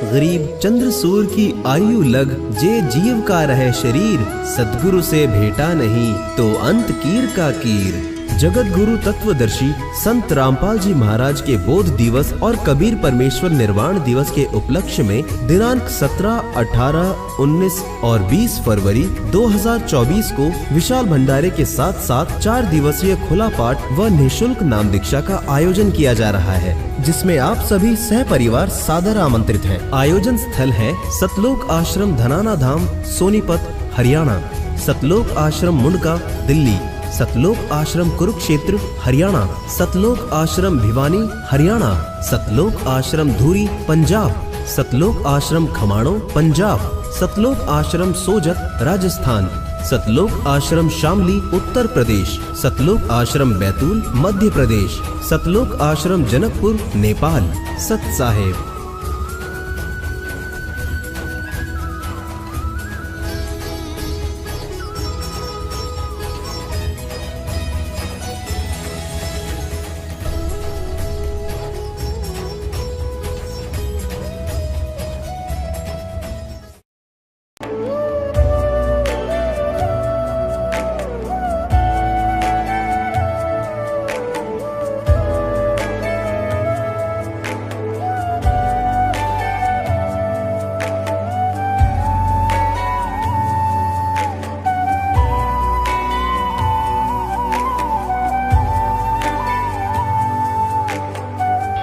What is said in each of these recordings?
गरीब चंद्र सूर की आयु लग जे जीव का रहे शरीर, सतगुरु से भेटा नहीं तो अंत कीर का कीर। जगत गुरु तत्वदर्शी संत रामपाल जी महाराज के बोध दिवस और कबीर परमेश्वर निर्वाण दिवस के उपलक्ष्य में दिनांक 17, 18, 19 और 20 फरवरी 2024 को विशाल भंडारे के साथ साथ 4 दिवसीय खुला पाठ व निःशुल्क नाम दीक्षा का आयोजन किया जा रहा है, जिसमें आप सभी सह परिवार सादर आमंत्रित हैं। आयोजन स्थल है सतलोक आश्रम धनाना धाम, सोनीपत, हरियाणा। सतलोक आश्रम मुंडका, दिल्ली। सतलोक आश्रम कुरुक्षेत्र, हरियाणा। सतलोक आश्रम भिवानी, हरियाणा। सतलोक आश्रम धूरी, पंजाब। सतलोक आश्रम खमाणो, पंजाब। सतलोक आश्रम सोजत, राजस्थान। सतलोक आश्रम शामली, उत्तर प्रदेश। सतलोक आश्रम बैतूल, मध्य प्रदेश। सतलोक आश्रम जनकपुर, नेपाल। सत साहेब।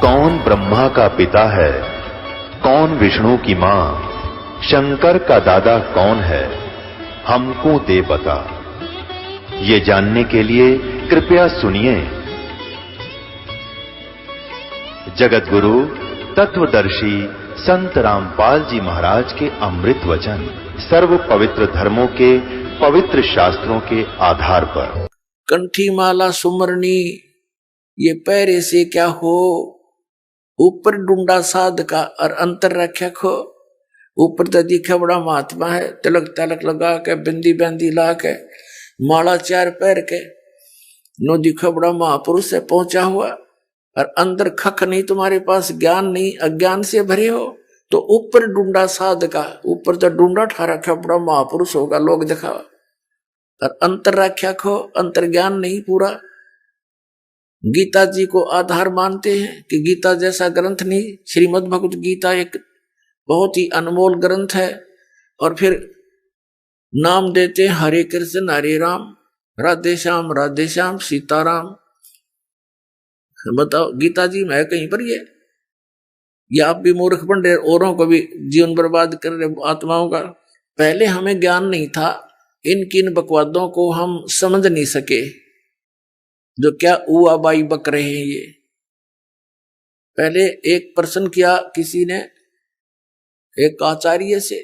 कौन ब्रह्मा का पिता है, कौन विष्णु की मां, शंकर का दादा कौन है, हमको दे बता। ये जानने के लिए कृपया सुनिए जगत गुरु तत्वदर्शी संत रामपाल जी महाराज के अमृत वचन सर्व पवित्र धर्मों के पवित्र शास्त्रों के आधार पर। कंठी माला सुमरनी ये पैरे से क्या हो, ऊपर डूंडा साध का और अंतर रख्या खो। ऊपर तो दिखा बड़ा महात्मा है, तिलक तलक लगा के बिंदी बंदी ला के माला 4 पैर के नो दिखा बड़ा महापुरुष है पहुंचा हुआ, और अंदर खख नहीं, तुम्हारे पास ज्ञान नहीं, अज्ञान से भरे हो। तो ऊपर डूंडा साध का, ऊपर तो डूंडा ठा रखा बड़ा महापुरुष होगा, लोग दिखावा, और अंतर रख्या खो, अंतर ज्ञान नहीं पूरा। गीता जी को आधार मानते हैं कि गीता जैसा ग्रंथ नहीं। श्रीमद् भगवत गीता एक बहुत ही अनमोल ग्रंथ है। और फिर नाम देते हैं हरे कृष्ण हरे राम, राधे श्याम सीताराम। बताओ गीता जी में है कहीं पर ये आप भी मूर्ख बन रहे, औरों को भी जीवन बर्बाद कर रहे आत्माओं का। पहले हमें ज्ञान नहीं था, इन किन बकवादों को हम समझ नहीं सके जो क्या उआ बाई बक रहे हैं ये। पहले एक प्रश्न किया किसी ने एक आचार्य से,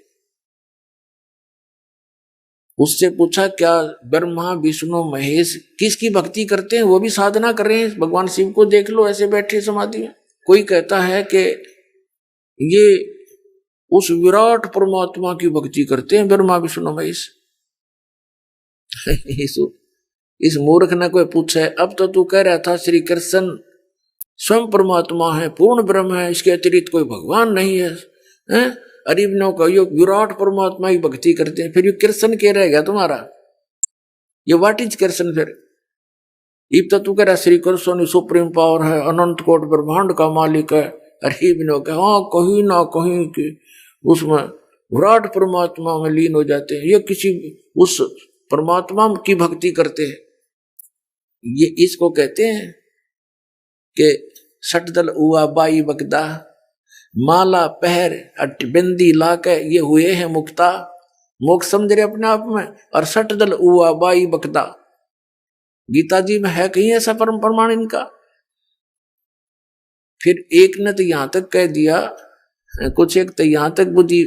उससे पूछा क्या ब्रह्मा विष्णु महेश किसकी भक्ति करते हैं, वो भी साधना कर रहे हैं। भगवान शिव को देख लो ऐसे बैठे समाधि में। कोई कहता है कि ये उस विराट परमात्मा की भक्ति करते हैं ब्रह्मा विष्णु महेश। इस मूर्ख ने कोई पूछे, अब तो तू कह रहा था श्री कृष्ण स्वयं परमात्मा है, पूर्ण ब्रह्म है, इसके अतिरिक्त कोई भगवान नहीं है, हैं? अरिबनों का यो विराट परमात्मा की भक्ति करते हैं, फिर ये कृष्ण के रह गया तुम्हारा, ये व्हाट इज कृष्ण फिर? इब तो तू कह रहा श्री कृष्ण सुप्रीम पावर है, अनंत कोट ब्रह्मांड का मालिक है। अरिबनों का हाँ कहीं ना कहीं कि उसमें विराट परमात्मा में लीन हो जाते हैं, ये किसी उस परमात्मा की भक्ति करते हैं। ये इसको कहते हैं कि सटदल उआ बाई बकदा, माला पहर बिंदी ला के ये हुए हैं मुक्ता। मोक्ष समझ रहे अपने आप में। और सटदल उआ बाई बकदा, गीता जी में है कहीं ऐसा परम प्रमाण इनका? फिर एक ने तो यहां तक कह दिया, कुछ एक तो यहां तक बुद्धि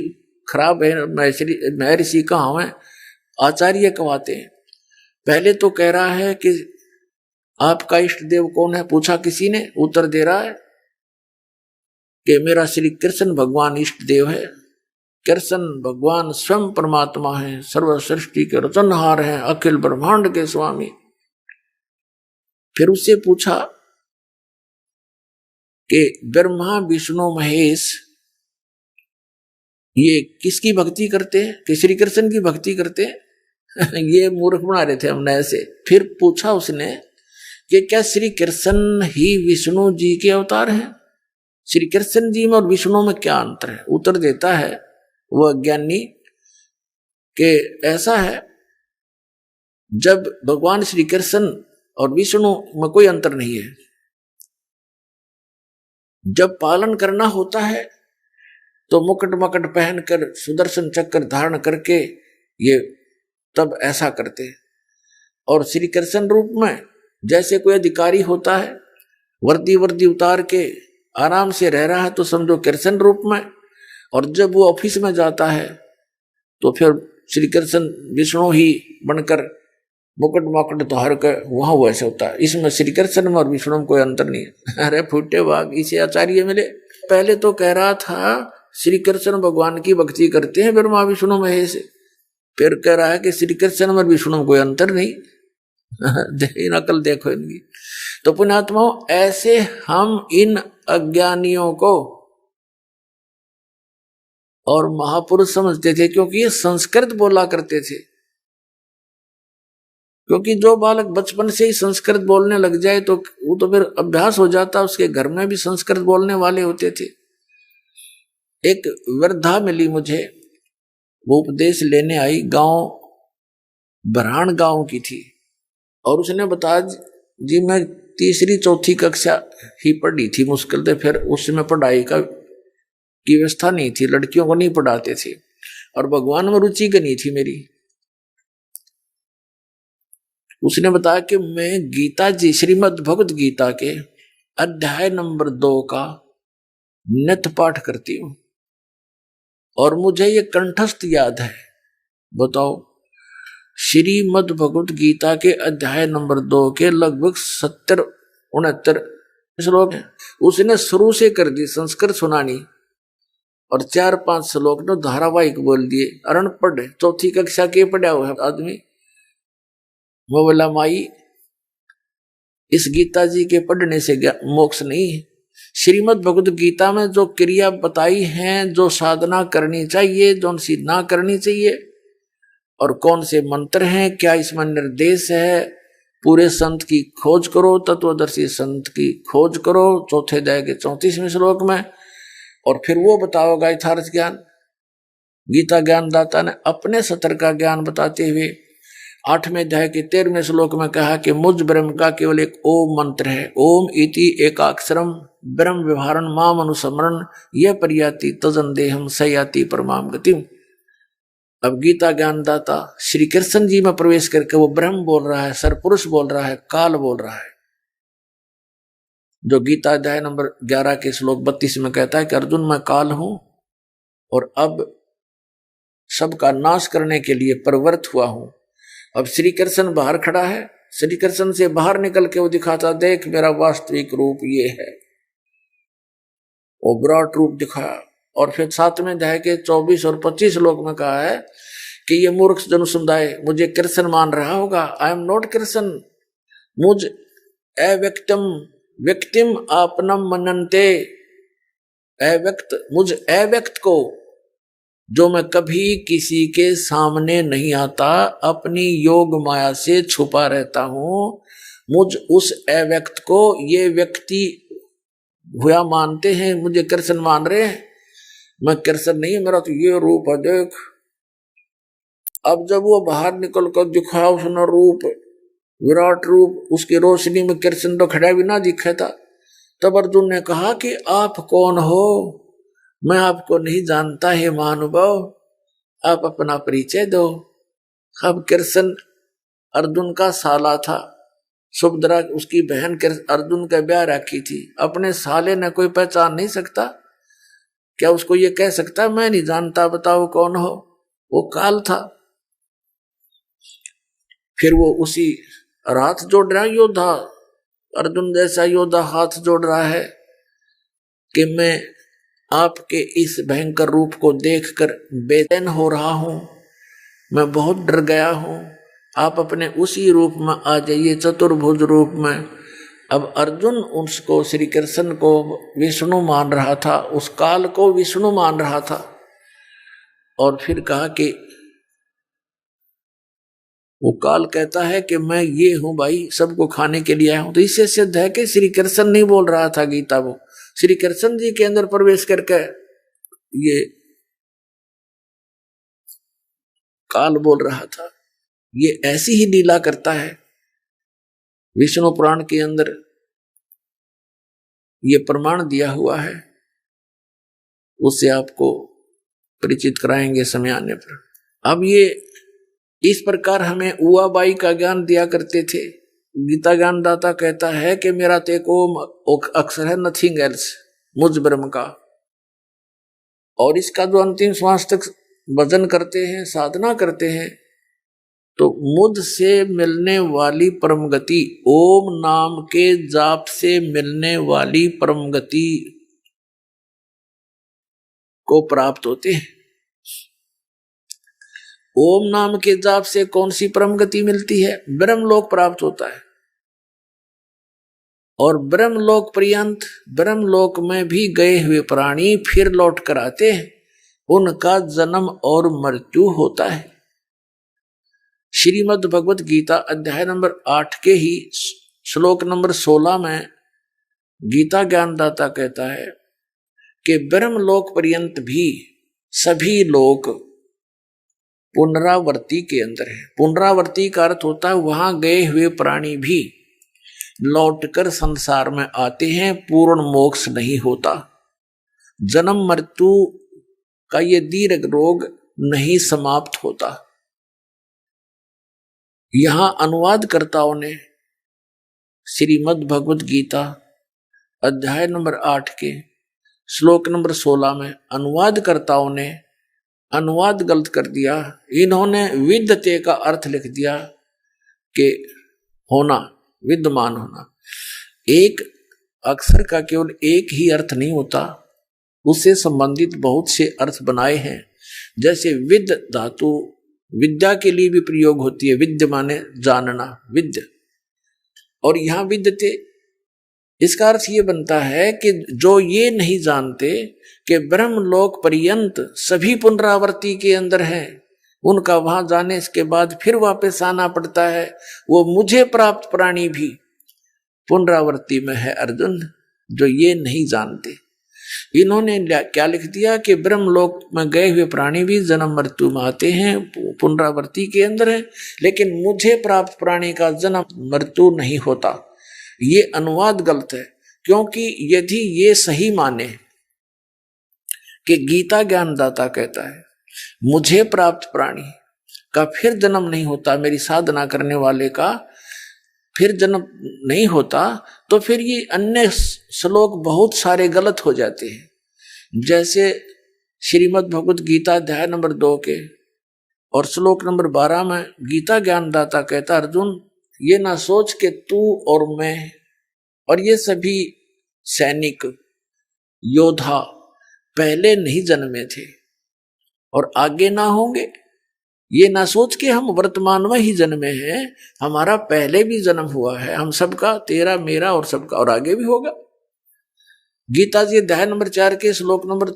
खराब है, महर्षि कहाँ है, आचार्य कहवाते हैं। पहले तो कह रहा है कि आपका इष्ट देव कौन है, पूछा किसी ने, उत्तर दे रहा है कि मेरा श्री कृष्ण भगवान इष्ट देव है। कृष्ण भगवान स्वयं परमात्मा है, सर्व सृष्टि के रचनहार हैं, अखिल ब्रह्मांड के स्वामी। फिर उससे पूछा कि ब्रह्मा विष्णु महेश ये किसकी भक्ति करते हैं कि श्री कृष्ण की भक्ति करते हैं। ये मूर्ख बना रहे थे हमने ऐसे। फिर पूछा उसने कि क्या श्री कृष्ण ही विष्णु जी के अवतार हैं? श्री कृष्ण जी में और विष्णु में क्या अंतर है? उत्तर देता है वो अज्ञानी कि ऐसा है, जब भगवान श्री कृष्ण और विष्णु में कोई अंतर नहीं है। जब पालन करना होता है तो मुकुट मकट पहनकर सुदर्शन चक्र धारण करके ये तब ऐसा करते। और श्री कृष्ण रूप में जैसे कोई अधिकारी होता है, वर्दी उतार के आराम से रह रहा है तो समझो कृष्ण रूप में, और जब वो ऑफिस में जाता है तो फिर श्री कृष्ण विष्णु ही बनकर मुकुट मकुट धार कर वहां वैसे होता है। इसमें श्री कृष्ण में और विष्णु में कोई अंतर नहीं है। अरे फूटे बाग, इसे आचार्य मिले। पहले तो कह रहा था श्री कृष्ण भगवान की भक्ति करते हैं ब्रह्मा विष्णु महेश, फिर कह रहा है कि श्री कृष्ण में विष्णु में कोई अंतर नहीं। नकल देखो इनकी। तो पुण्यात्माओं, ऐसे हम इन अज्ञानियों को और महापुरुष समझते थे, क्योंकि ये संस्कृत बोला करते थे। क्योंकि जो बालक बचपन से ही संस्कृत बोलने लग जाए तो वो तो फिर अभ्यास हो जाता, उसके घर में भी संस्कृत बोलने वाले होते थे। एक वृद्धा मिली मुझे, वो उपदेश लेने आई, गांव बरहान गांव की थी, और उसने बताया जी मैं तीसरी चौथी कक्षा ही पढ़ी थी मुश्किल से, फिर उसमें पढ़ाई की व्यवस्था नहीं थी, लड़कियों को नहीं पढ़ाते थे, और भगवान में रुचि नहीं थी मेरी। उसने बताया कि मैं गीता जी श्रीमद् भगवत गीता के अध्याय नंबर 2 का नित्य पाठ करती हूँ, और मुझे ये कंठस्थ याद है। बताओ, श्रीमद् भगवत गीता के अध्याय नंबर 2 के लगभग 70-69 श्लोक हैं। उसने शुरू से कर दी संस्कृत सुनानी, और 4-5 श्लोक ने धारावाहिक बोल दिए। अरण पढ़, चौथी कक्षा के पढ़ा हुआ है आदमी। वो बोला माई, इस गीता जी के पढ़ने से मोक्ष नहीं है। श्रीमद् भगवत गीता में जो क्रिया बताई हैं, जो साधना करनी चाहिए, जो सी ना करनी चाहिए, और कौन से मंत्र हैं, क्या इसमें निर्देश है, पूरे संत की खोज करो, तत्वदर्शी संत की खोज करो, चौथे अध्याय के 34वें श्लोक में। और फिर वो बताओगा यथार्थ ज्ञान। गीता ज्ञानदाता ने अपने सतर का ज्ञान बताते हुए 8वें अध्याय के 13वें श्लोक में कहा कि मुझ ब्रह्म का केवल एक ओम मंत्र है। ओम इति एकाक्षरम ब्रह्म व्यवहारण माम अनुस्मरण यह परियाति तजन देहम सयाति परमाम गतिम। अब गीता ज्ञानदाता श्री कृष्ण जी में प्रवेश करके वो ब्रह्म बोल रहा है, सरपुरुष बोल रहा है, काल बोल रहा है, जो गीता अध्याय नंबर 11 के श्लोक 32 में कहता है कि अर्जुन मैं काल हूं, और अब सबका नाश करने के लिए प्रवृत्त हुआ हूं। अब श्री कृष्ण बाहर खड़ा है, श्री कृष्ण से बाहर निकल के वो दिखाता, देख मेरा वास्तविक रूप ये है। वो विराट रूप दिखाया। और फिर 7वें अध्याय के 24 और 25 श्लोक में कहा है कि ये मूर्ख जन समुदाय मुझे कृष्ण मान रहा होगा। आई एम नॉट कृष्ण, मुझ व्यक्तिम आपनम मनन्ते। मुझ अव्यक्त को, जो मैं कभी किसी के सामने नहीं आता, अपनी योग माया से छुपा रहता हूं, मुझ उस अव्यक्त को ये व्यक्ति हुआ मानते हैं, मुझे कृष्ण मान रहे हैं। मैं कृष्ण नहीं, मेरा तो ये रूप है, देख। अब जब वो बाहर निकल कर दिखाया उसने रूप, विराट रूप, उसकी रोशनी में कृष्ण तो खड़ा भी ना दिखा था। तब अर्जुन ने कहा कि आप कौन हो? मैं आपको नहीं जानता है महानुभाव, आप अपना परिचय दो। अब कृष्ण अर्जुन का साला था, सुभद्रा उसकी बहन अर्जुन का ब्याह रखी थी। अपने साले ने कोई पहचान नहीं सकता क्या? उसको ये कह सकता मैं नहीं जानता, बताओ कौन हो? वो काल था। फिर वो उसी हाथ जोड़ रहा योद्धा, अर्जुन जैसा योद्धा हाथ जोड़ रहा है कि मैं आपके इस भयंकर रूप को देखकर बेचैन हो रहा हूं, मैं बहुत डर गया हूं, आप अपने उसी रूप में आ जाइए, चतुर्भुज रूप में। अब अर्जुन उसको, श्री कृष्ण को विष्णु मान रहा था, उस काल को विष्णु मान रहा था। और फिर कहा कि वो काल कहता है कि मैं ये हूं भाई, सबको खाने के लिए आया हूं। तो इससे सिद्ध है कि श्री कृष्ण नहीं बोल रहा था गीता, वो श्री कृष्ण जी के अंदर प्रवेश करके ये काल बोल रहा था। ये ऐसी ही लीला करता है। विष्णु पुराण के अंदर ये प्रमाण दिया हुआ है, उससे आपको परिचित कराएंगे समय आने पर। अब ये इस प्रकार हमें उआबाई का ज्ञान दिया करते थे। गीता ज्ञान दाता कहता है कि मेरा तो एक ओम अक्षर है, नथिंग एल्स, मुझ ब्रह्म का। और इसका जो अंतिम श्वास तक भजन करते हैं, साधना करते हैं, तो मुझ से मिलने वाली परम गति, ओम नाम के जाप से मिलने वाली परम गति को प्राप्त होते हैं। ओम नाम के जाप से कौन सी परम गति मिलती है? ब्रह्मलोक प्राप्त होता है। और ब्रह्मलोक पर्यंत, ब्रह्मलोक में भी गए हुए प्राणी फिर लौट कर आते हैं, उनका जन्म और मृत्यु होता है। श्रीमद् भगवत गीता अध्याय नंबर 8 के ही श्लोक नंबर 16 में गीता ज्ञानदाता कहता है कि ब्रह्मलोक पर्यंत भी सभी लोग पुनरावर्ती के अंदर है। पुनरावर्ती का अर्थ होता है वहां गए हुए प्राणी भी लौटकर संसार में आते हैं, पूर्ण मोक्ष नहीं होता। जन्म मृत्यु का ये दीर्घ रोग नहीं समाप्त होता। यहां अनुवादकर्ताओं ने श्रीमद् भगवत गीता अध्याय नंबर 8 के श्लोक नंबर 16 में अनुवादकर्ताओं ने अनुवाद गलत कर दिया। इन्होंने विद्यते का अर्थ लिख दिया कि होना, विद्यमान होना। एक अक्षर का केवल एक ही अर्थ नहीं होता, उससे संबंधित बहुत से अर्थ बनाए हैं। जैसे विद्य धातु विद्या के लिए भी प्रयोग होती है, विद्य माने जानना, विद्य। और यहां विद्यते, इसका अर्थ ये बनता है कि जो ये नहीं जानते कि ब्रह्मलोक पर्यंत सभी पुनरावर्ती के अंदर है, उनका वहां जाने के बाद फिर वापस आना पड़ता है, वो मुझे प्राप्त प्राणी भी पुनरावर्ती में है अर्जुन, जो ये नहीं जानते। इन्होंने क्या लिख दिया कि ब्रह्मलोक में गए हुए प्राणी भी जन्म मृत्यु में आते हैं, पुनरावर्ती के अंदर है, लेकिन मुझे प्राप्त प्राणी का जन्म मृत्यु नहीं होता। ये अनुवाद गलत है, क्योंकि यदि ये सही माने कि गीता ज्ञानदाता कहता है मुझे प्राप्त प्राणी का फिर जन्म नहीं होता, मेरी साधना करने वाले का फिर जन्म नहीं होता, तो फिर ये अन्य श्लोक बहुत सारे गलत हो जाते हैं। जैसे श्रीमद् भगवत गीता अध्याय नंबर 2 के और श्लोक नंबर 12 में गीता ज्ञानदाता कहता, अर्जुन ये ना सोच के तू और मैं और ये सभी सैनिक योद्धा पहले नहीं जन्मे थे और आगे ना होंगे। ये ना सोच के हम वर्तमान में ही जन्मे हैं, हमारा पहले भी जन्म हुआ है, हम सबका, तेरा मेरा और सबका, और आगे भी होगा। गीता जी अध्याय नंबर 4 के श्लोक नंबर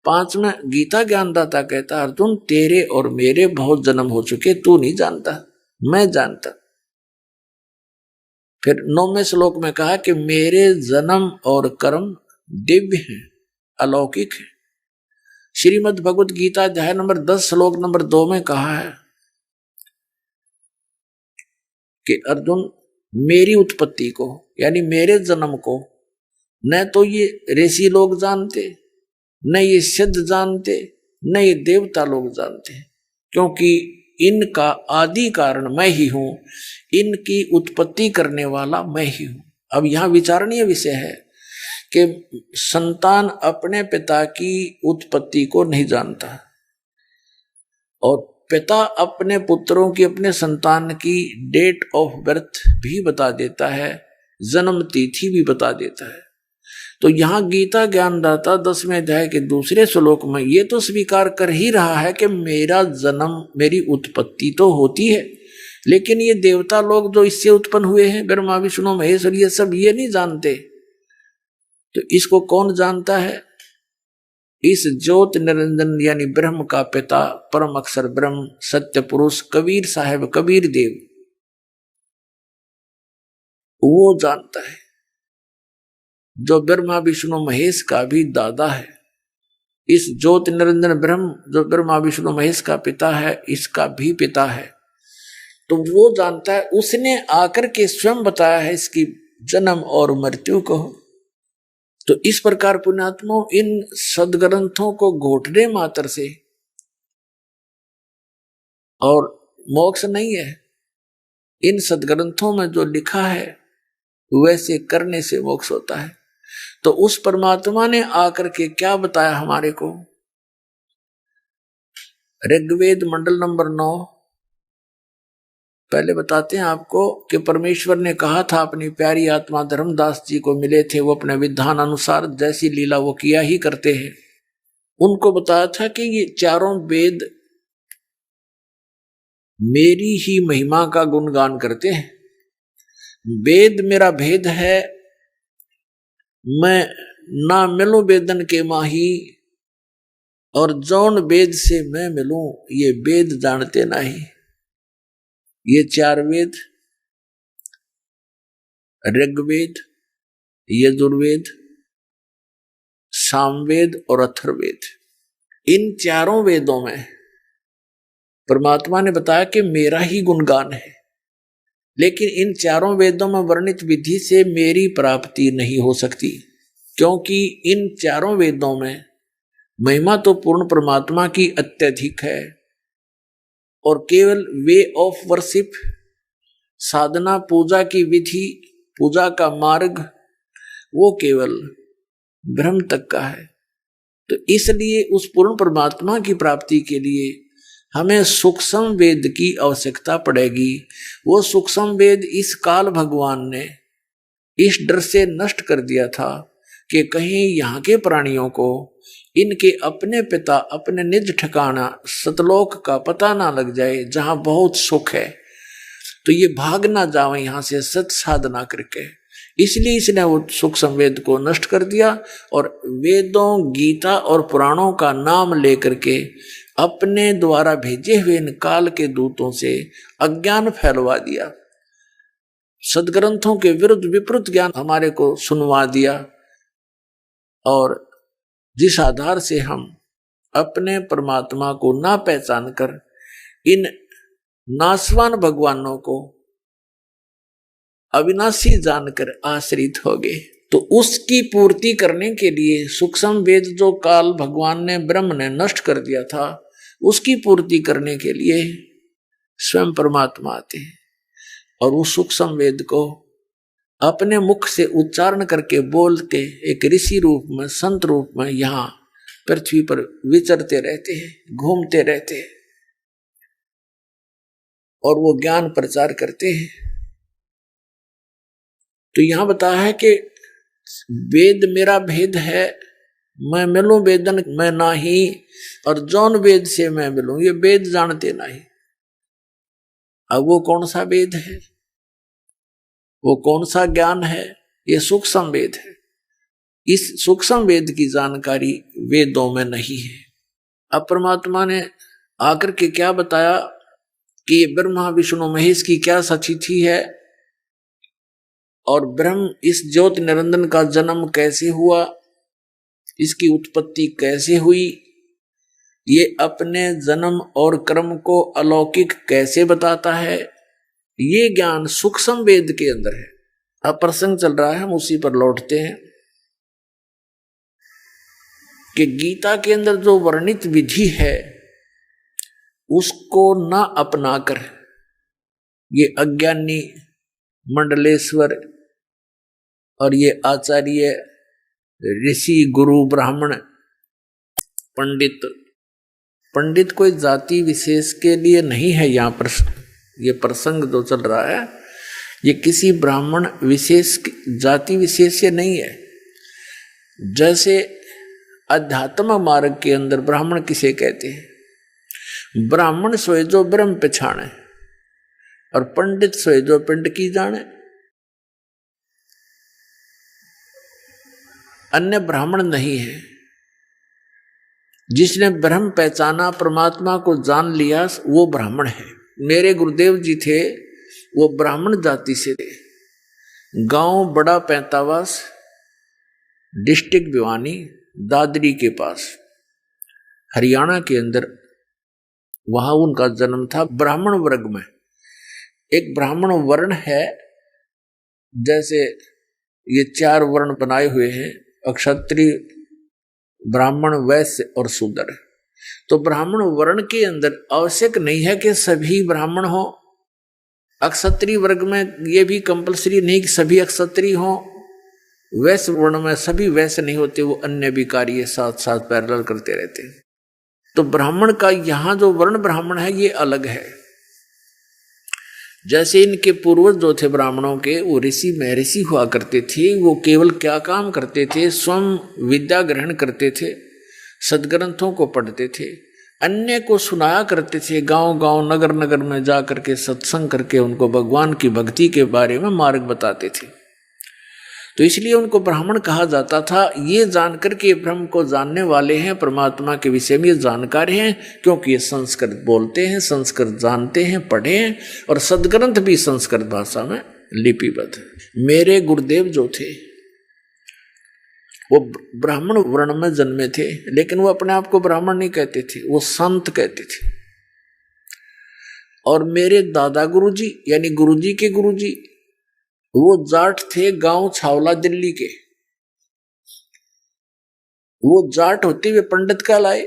5 में गीता ज्ञानदाता कहता, अर्जुन तेरे और मेरे बहुत जन्म हो चुके, तू नहीं जानता, मैं जानता। फिर 9वें श्लोक में कहा कि मेरे जन्म और कर्म दिव्य हैं, अलौकिक है। श्रीमद् भगवत गीता अध्याय नंबर 10 श्लोक नंबर 2 में कहा है कि अर्जुन मेरी उत्पत्ति को, यानी मेरे जन्म को न तो ये ऋषि लोग जानते, न ये सिद्ध जानते, न ये देवता लोग जानते, क्योंकि इनका आदि कारण मैं ही हूं, इनकी उत्पत्ति करने वाला मैं ही हूं। अब यहां विचारणीय विषय है कि संतान अपने पिता की उत्पत्ति को नहीं जानता और पिता अपने पुत्रों की, अपने संतान की डेट ऑफ बर्थ भी बता देता है, जन्म तिथि भी बता देता है। तो यहाँ गीता ज्ञानदाता 10वें अध्याय के दूसरे श्लोक में ये तो स्वीकार कर ही रहा है कि मेरा जन्म, मेरी उत्पत्ति तो होती है, लेकिन ये देवता लोग जो इससे उत्पन्न हुए हैं, ब्रह्मा विष्णु महेश्वर, ये सब ये नहीं जानते। तो इसको कौन जानता है? इस ज्योत निरंजन यानी ब्रह्म का पिता परम अक्षर ब्रह्म सत्य पुरुष कबीर साहब कबीर देव वो जानता है, जो ब्रह्मा विष्णु महेश का भी दादा है। इस ज्योत निरंजन ब्रह्म जो ब्रह्मा विष्णु महेश का पिता है, इसका भी पिता है, तो वो जानता है। उसने आकर के स्वयं बताया है इसकी जन्म और मृत्यु को। तो इस प्रकार पुण्यात्मा इन सदग्रंथों को घोटने मात्र से और मोक्ष नहीं है, इन सदग्रंथों में जो लिखा है वैसे करने से मोक्ष होता है। तो उस परमात्मा ने आकर के क्या बताया हमारे को? ऋग्वेद मंडल नंबर 9 पहले बताते हैं आपको कि परमेश्वर ने कहा था अपनी प्यारी आत्मा धर्मदास जी को मिले थे, वो अपने विधान अनुसार जैसी लीला वो किया ही करते हैं। उनको बताया था कि ये चारों वेद मेरी ही महिमा का गुणगान करते हैं। वेद मेरा भेद है, मैं ना मिलूं वेदन के माही, और जौन वेद से मैं मिलूं ये वेद जानते नहीं। ये चार वेद ऋग्वेद, यजुर्वेद, सामवेद और अथर्ववेद, इन चारों वेदों में परमात्मा ने बताया कि मेरा ही गुणगान है। लेकिन इन चारों वेदों में वर्णित विधि से मेरी प्राप्ति नहीं हो सकती, क्योंकि इन चारों वेदों में महिमा तो पूर्ण परमात्मा की अत्यधिक है, और केवल वे ऑफ वर्शिप, साधना पूजा की विधि, पूजा का मार्ग वो केवल ब्रह्म तक का है। तो इसलिए उस पूर्ण परमात्मा की प्राप्ति के लिए हमें सूक्ष्म वेद की आवश्यकता पड़ेगी। वो सूक्ष्म वेद इस काल भगवान ने इस डर से नष्ट कर दिया था कि कहीं यहाँ के प्राणियों को इनके अपने पिता अपने निज ठिकाना सतलोक का पता ना लग जाए, जहां बहुत सुख है, तो ये भाग ना जाए यहाँ से सत साधना करके। इसलिए इसने वो सूक्ष्म वेद को नष्ट कर दिया और वेदों, गीता और पुराणों का नाम लेकर के अपने द्वारा भेजे हुए इन काल के दूतों से अज्ञान फैलवा दिया, सदग्रंथों के विरुद्ध विपरीत ज्ञान हमारे को सुनवा दिया। और जिस आधार से हम अपने परमात्मा को ना पहचान कर इन नासवान भगवानों को अविनाशी जानकर आश्रित हो गए, तो उसकी पूर्ति करने के लिए सूक्ष्म वेद जो काल भगवान ने ब्रह्म ने नष्ट कर दिया था, उसकी पूर्ति करने के लिए स्वयं परमात्मा आते हैं और उस सूक्ष्म वेद को अपने मुख से उच्चारण करके बोल के एक ऋषि रूप में, संत रूप में यहाँ पृथ्वी पर विचरते रहते हैं, घूमते रहते हैं और वो ज्ञान प्रचार करते हैं। तो यहां बताया है कि वेद मेरा भेद है, मैं मिलूं वेदन मैं नाही, और जौन वेद से मैं मिलूं ये वेद जानते नहीं। अब वो कौन सा वेद है, वो कौन सा ज्ञान है? ये सूक्ष्म वेद है। इस सूक्ष्म वेद की जानकारी वेदों में नहीं है। अब परमात्मा ने आकर के क्या बताया कि ये ब्रह्मा विष्णु महेश की क्या सचिथि है, और ब्रह्म इस ज्योति निरंजन का जन्म कैसे हुआ, इसकी उत्पत्ति कैसे हुई, ये अपने जन्म और कर्म को अलौकिक कैसे बताता है, ये ज्ञान सूक्ष्म वेद के अंदर है। अब प्रसंग चल रहा है, हम उसी पर लौटते हैं कि गीता के अंदर जो वर्णित विधि है उसको न अपनाकर ये अज्ञानी मंडलेश्वर और ये आचार्य ऋषि गुरु ब्राह्मण पंडित कोई जाति विशेष के लिए नहीं है। यहाँ पर ये प्रसंग जो चल रहा है ये किसी ब्राह्मण विशेष जाति विशेष से नहीं है। जैसे अध्यात्म मार्ग के अंदर ब्राह्मण किसे कहते हैं? ब्राह्मण सोए जो ब्रह्म पछाणे और पंडित सोए जो पिंड की जाने। अन्य ब्राह्मण नहीं है। जिसने ब्रह्म पहचाना, परमात्मा को जान लिया, वो ब्राह्मण है। मेरे गुरुदेव जी थे, वो ब्राह्मण जाति से थे। गांव बड़ा पैंतावास, डिस्ट्रिक्ट भिवानी, दादरी के पास, हरियाणा के अंदर, वहां उनका जन्म था। ब्राह्मण वर्ग में एक ब्राह्मण वर्ण है, जैसे ये 4 वर्ण बनाए हुए हैं, क्षत्रिय, ब्राह्मण, वैश्य और शूद्र। तो ब्राह्मण वर्ण के अंदर आवश्यक नहीं है कि सभी ब्राह्मण हो। अक्षत्रिय वर्ग में ये भी कंपलसरी नहीं कि सभी अक्षत्रिय हो। वैश्य वर्ण में सभी वैश्य नहीं होते, वो अन्य भी कार्य साथ साथ पैरेलल करते रहते हैं। तो ब्राह्मण का यहाँ जो वर्ण ब्राह्मण है ये अलग है। जैसे इनके पूर्वज जो थे ब्राह्मणों के, वो ऋषि महर्षि हुआ करते थे। वो केवल क्या काम करते थे? स्वयं विद्या ग्रहण करते थे, सदग्रंथों को पढ़ते थे, अन्य को सुनाया करते थे। गांव गांव, नगर नगर में जा करके सत्संग करके उनको भगवान की भक्ति के बारे में मार्ग बताते थे। तो इसलिए उनको ब्राह्मण कहा जाता था। ये जानकर के ब्रह्म को जानने वाले हैं, परमात्मा के विषय में जानकार हैं, क्योंकि ये संस्कृत बोलते हैं, संस्कृत जानते हैं, पढ़े हैं, और सदग्रंथ भी संस्कृत भाषा में लिपिबद्ध। मेरे गुरुदेव जो थे वो ब्राह्मण वर्ण में जन्मे थे, लेकिन वो अपने आप को ब्राह्मण नहीं कहते थे, वो संत कहते थे। और मेरे दादा गुरुजी यानी गुरुजी के गुरुजी वो जाट थे, गांव छावला दिल्ली के। वो जाट होते हुए पंडित कहलाए।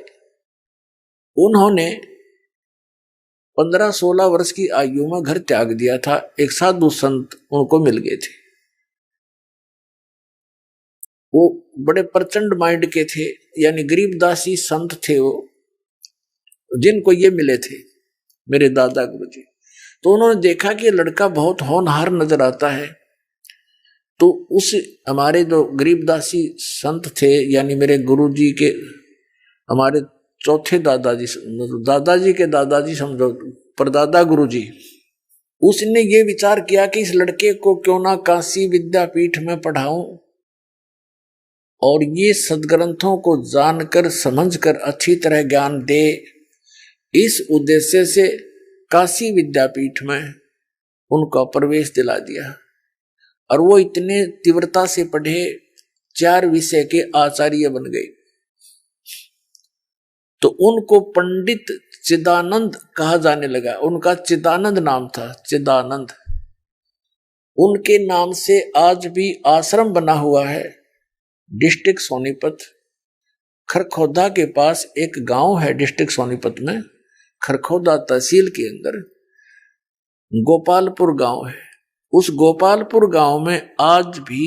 उन्होंने 15-16 वर्ष की आयु में घर त्याग दिया था। एक साधु संत उनको मिल गए थे। वो बड़े प्रचंड माइंड के थे, यानी गरीबदासी संत थे वो, जिनको ये मिले थे मेरे दादा गुरुजी। तो उन्होंने देखा कि लड़का बहुत होनहार नजर आता है। तो उस हमारे जो गरीबदासी संत थे, यानी मेरे गुरुजी के, हमारे चौथे दादाजी, दादाजी के दादाजी समझो, परदादा गुरुजी, उसने ये विचार किया कि इस लड़के को क्यों ना काशी विद्यापीठ में पढ़ाऊं और ये सदग्रंथों को जानकर समझकर अच्छी तरह ज्ञान दे। इस उद्देश्य से काशी विद्यापीठ में उनका प्रवेश दिला दिया। और वो इतने तीव्रता से पढ़े, 4 विषय के आचार्य बन गए। तो उनको पंडित चिदानंद कहा जाने लगा। उनका चिदानंद नाम था, चिदानंद। उनके नाम से आज भी आश्रम बना हुआ है। डिस्ट्रिक्ट सोनीपत, खरखोदा के पास एक गांव है डिस्ट्रिक्ट सोनीपत में, खरखोदा तहसील के अंदर गोपालपुर गांव है। उस गोपालपुर गांव में आज भी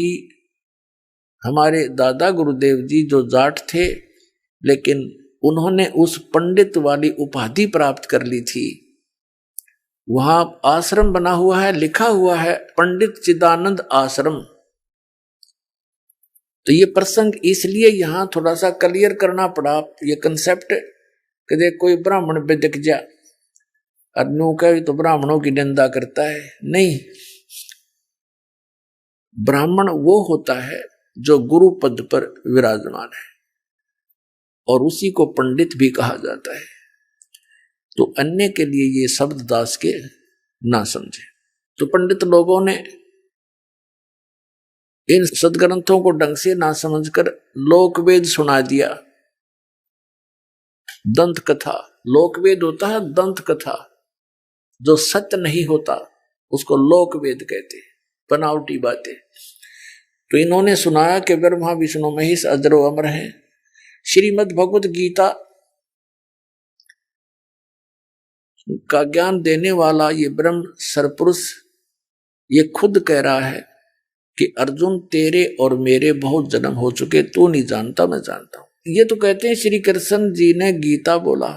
हमारे दादा गुरुदेव जी जो जाट थे, लेकिन उन्होंने उस पंडित वाली उपाधि प्राप्त कर ली थी, वहां आश्रम बना हुआ है, लिखा हुआ है पंडित चिदानंद आश्रम। तो ये प्रसंग इसलिए यहां थोड़ा सा क्लियर करना पड़ा, ये कंसेप्ट कि देख कोई ब्राह्मण पे दिख जा और नो कहे तो ब्राह्मणों की निंदा करता है। नहीं, ब्राह्मण वो होता है जो गुरु पद पर विराजमान है, और उसी को पंडित भी कहा जाता है। तो अन्य के लिए ये शब्द दास के ना समझे। तो पंडित लोगों ने इन सदग्रंथों को ढंग से ना समझकर लोकवेद सुना दिया। दंत कथा, लोकवेद होता है दंत कथा, जो सत्य नहीं होता उसको लोकवेद कहते हैं, बनावटी बातें। तो इन्होंने सुनाया कि ब्रह्मा विष्णु महेश अजरो अमर है। श्रीमद् भगवत गीता का ज्ञान देने वाला ये ब्रह्म सरपुरुष ये खुद कह रहा है कि अर्जुन तेरे और मेरे बहुत जन्म हो चुके, तू नहीं जानता मैं जानता हूं। ये तो कहते हैं श्री कृष्ण जी ने गीता बोला।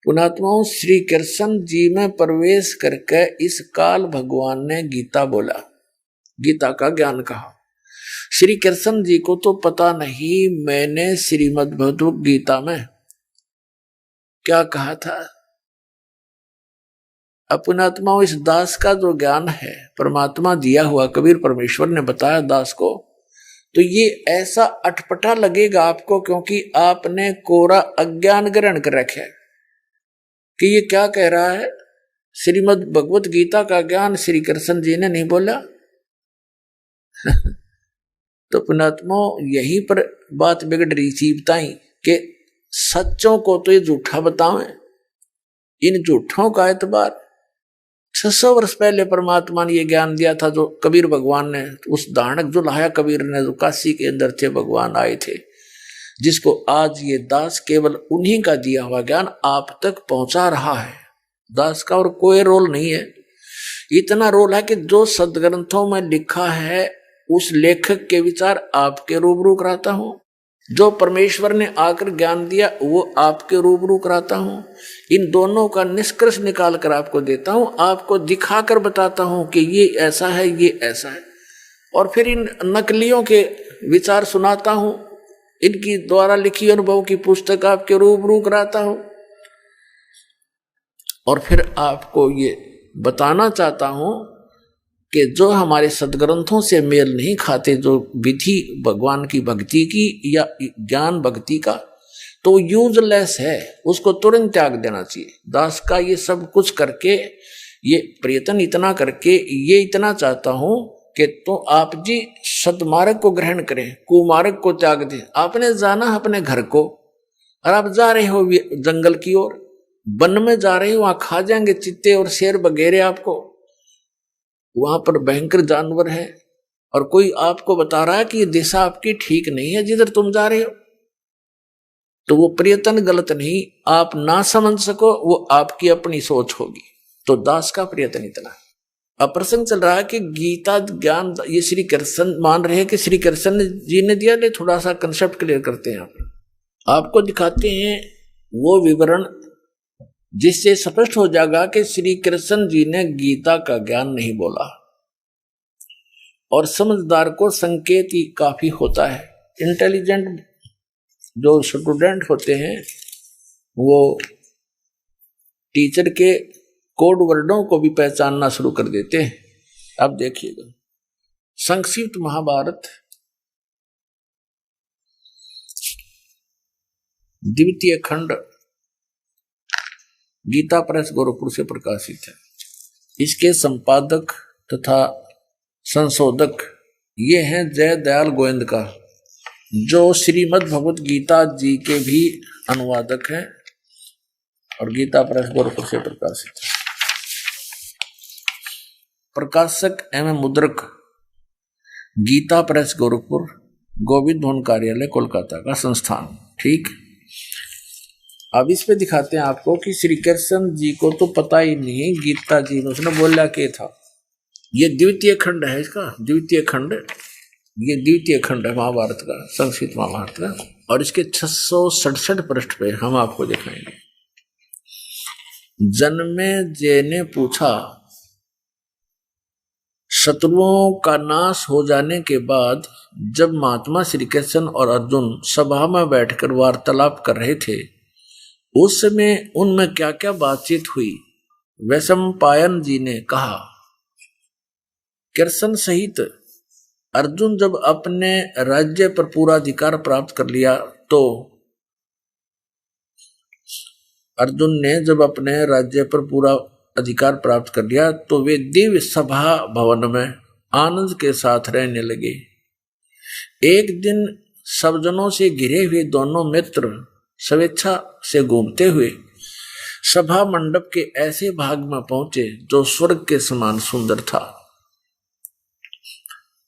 पुणात्माओं, श्री कृष्ण जी में प्रवेश करके इस काल भगवान ने गीता बोला, गीता का ज्ञान कहा। श्री कृष्ण जी को तो पता नहीं मैंने श्रीमद् भगवत गीता में क्या कहा था। पुणात्माओं, इस दास का जो ज्ञान है परमात्मा दिया हुआ, कबीर परमेश्वर ने बताया दास को, तो ये ऐसा अटपटा लगेगा आपको, क्योंकि आपने कोरा अज्ञान ग्रहण कर रखा है कि ये क्या कह रहा है। श्रीमद् भगवत गीता का ज्ञान श्री कृष्ण जी ने नहीं बोला। तो पुणात्मा यहीं पर बात बिगड़ रही थी बताई कि सच्चों को तो ये झूठा बतावें, इन झूठों का एतबार 600 वर्ष पहले परमात्मा ने ये ज्ञान दिया था, जो कबीर भगवान ने, उस दानक जो लाया कबीर ने, जो काशी के अंदर थे, भगवान आए थे, जिसको आज ये दास केवल उन्हीं का दिया हुआ ज्ञान आप तक पहुंचा रहा है। दास का और कोई रोल नहीं है। इतना रोल है कि जो सदग्रंथों में लिखा है उस लेखक के विचार आपके रूबरू कराता हूं, जो परमेश्वर ने आकर ज्ञान दिया वो आपके रूबरू कराता हूं। इन दोनों का निष्कर्ष निकाल कर आपको देता हूं, आपको दिखाकर बताता हूं कि ये ऐसा है, ये ऐसा है, और फिर इन नकलियों के विचार सुनाता हूं, इनकी द्वारा लिखी अनुभव की पुस्तक आपके रूबरू कराता हूं, और फिर आपको ये बताना चाहता हूं कि जो हमारे सदग्रंथों से मेल नहीं खाते, जो विधि भगवान की भक्ति की या ज्ञान भक्ति का, तो यूजलेस है, उसको तुरंत त्याग देना चाहिए। दास का ये सब कुछ करके, ये प्रयत्न इतना करके, ये इतना चाहता हूं कि तो आप जी सदमार्ग को ग्रहण करें, कुमार्ग को त्याग दें। आपने जाना अपने घर को, और आप जा रहे हो जंगल की ओर, वन में जा रहे हो, वहां खा जाएंगे चित्ते और शेर वगैरह आपको, वहां पर भयंकर जानवर है, और कोई आपको बता रहा है कि ये दिशा आपकी ठीक नहीं है जिधर तुम जा रहे हो, तो वो प्रयत्न गलत नहीं, आप ना समझ सको, वो आपकी अपनी सोच होगी। तो दास का प्रयत्न इतना है। अब प्रसंग चल रहा है कि गीता ज्ञान ये श्री कृष्ण मान रहे हैं कि श्री कृष्ण जी ने दिया। ले थोड़ा सा कंसेप्ट क्लियर करते हैं, आपको दिखाते हैं वो विवरण जिससे स्पष्ट हो जाएगा कि श्री कृष्ण जी ने गीता का ज्ञान नहीं बोला, और समझदार को संकेत ही काफी होता है। इंटेलिजेंट जो स्टूडेंट होते हैं वो टीचर के कोड वर्डों को भी पहचानना शुरू कर देते हैं। अब देखिएगा संक्षिप्त महाभारत द्वितीय खंड गीता प्रेस गोरखपुर से प्रकाशित है। इसके संपादक तथा संशोधक ये हैं जय दयाल गोविंद का, जो श्रीमद् भगवत गीता जी के भी अनुवादक हैं, और गीता प्रेस गोरखपुर से प्रकाशित है। प्रकाशक एवं मुद्रक गीता प्रेस गोरखपुर, गोविंद भवन कार्यालय कोलकाता का संस्थान। ठीक, अब इस पे दिखाते हैं आपको कि श्री कृष्ण जी को तो पता ही नहीं गीता जी में उसने बोला क्या था। ये द्वितीय खंड है, इसका द्वितीय खंड, ये द्वितीय खंड है महाभारत का, संस्कृत महाभारत का, और इसके 667 पृष्ठ पे हम आपको दिखाएंगे। जन्मे जय ने पूछा, शत्रुओं का नाश हो जाने के बाद जब महात्मा श्री कृष्ण और अर्जुन सभा में बैठकर वार्तालाप कर रहे थे, उस समय उनमें क्या क्या बातचीत हुई। वैशंपायन जी ने कहा, कृष्ण सहित अर्जुन जब अपने राज्य पर पूरा अधिकार प्राप्त कर लिया, तो अर्जुन ने जब अपने राज्य पर पूरा अधिकार प्राप्त कर लिया तो वे दिव्य सभा भवन में आनंद के साथ रहने लगे। एक दिन सब जनों से घिरे हुए दोनों मित्र स्वेच्छा से घूमते हुए सभा मंडप के ऐसे भाग में पहुंचे जो स्वर्ग के समान सुंदर था।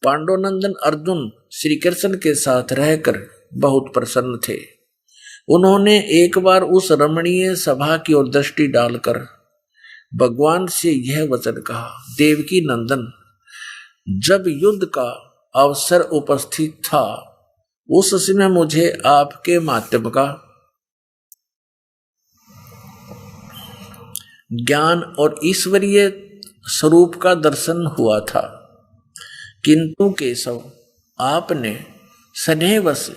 पांडुनंदन अर्जुन श्री कृष्ण के साथ रहकर बहुत प्रसन्न थे। उन्होंने एक बार उस रमणीय सभा की ओर दृष्टि डालकर भगवान से यह वचन कहा, देवकी नंदन, जब युद्ध का अवसर उपस्थित था उस समय मुझे आपके माध्यम का ज्ञान और ईश्वरीय स्वरूप का दर्शन हुआ था, किंतु केशव आपने स्नेहवश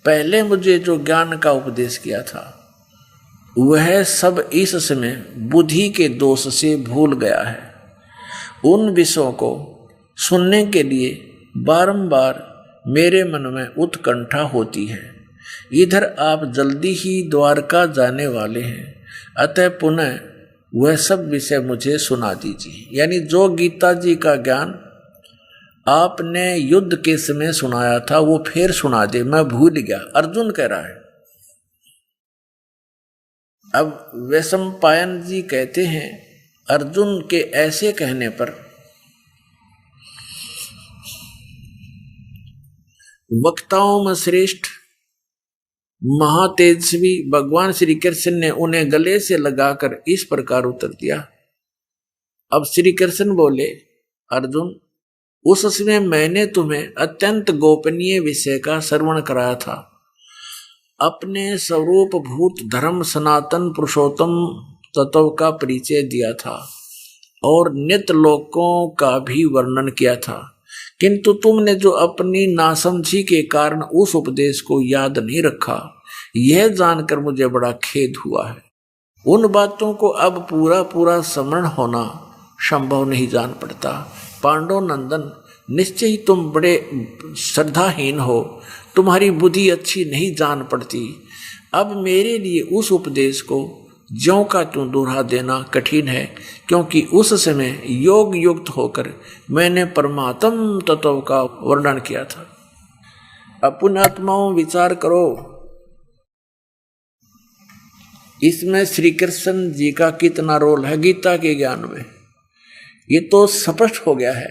पहले मुझे जो ज्ञान का उपदेश किया था वह सब इस समय बुद्धि के दोष से भूल गया है। उन विषयों को सुनने के लिए बारंबार मेरे मन में उत्कंठा होती है। इधर आप जल्दी ही द्वारका जाने वाले हैं, अतः पुनः वह सब विषय मुझे सुना दीजिए। यानी जो गीता जी का ज्ञान आपने युद्ध के समय सुनाया था वो फिर सुना दे, मैं भूल गया, अर्जुन कह रहा है। अब वैशंपायन जी कहते हैं अर्जुन के ऐसे कहने पर वक्ताओं में श्रेष्ठ महातेजस्वी भगवान श्री कृष्ण ने उन्हें गले से लगाकर इस प्रकार उत्तर दिया। अब श्री कृष्ण बोले, अर्जुन, उस समय मैंने तुम्हें अत्यंत गोपनीय विषय का श्रवण कराया था, अपने स्वरूप भूत धर्म सनातन पुरुषोत्तम तत्व का परिचय दिया था और नित्य लोकों का भी वर्णन किया था, किंतु तुमने जो अपनी नासमझी के कारण उस उपदेश को याद नहीं रखा, यह जानकर मुझे बड़ा खेद हुआ है। उन बातों को अब पूरा पूरा स्मरण होना संभव नहीं जान पड़ता। पांडव नंदन, निश्चय ही तुम बड़े श्रद्धाहीन हो, तुम्हारी बुद्धि अच्छी नहीं जान पड़ती। अब मेरे लिए उस उपदेश को ज्यों का त्यों दोहरा देना कठिन है, क्योंकि उस समय योग युक्त होकर मैंने परमात्म तत्व का वर्णन किया था। अब पुण्यात्माओं विचार करो, इसमें श्री कृष्ण जी का कितना रोल है गीता के ज्ञान में। ये तो स्पष्ट हो गया है।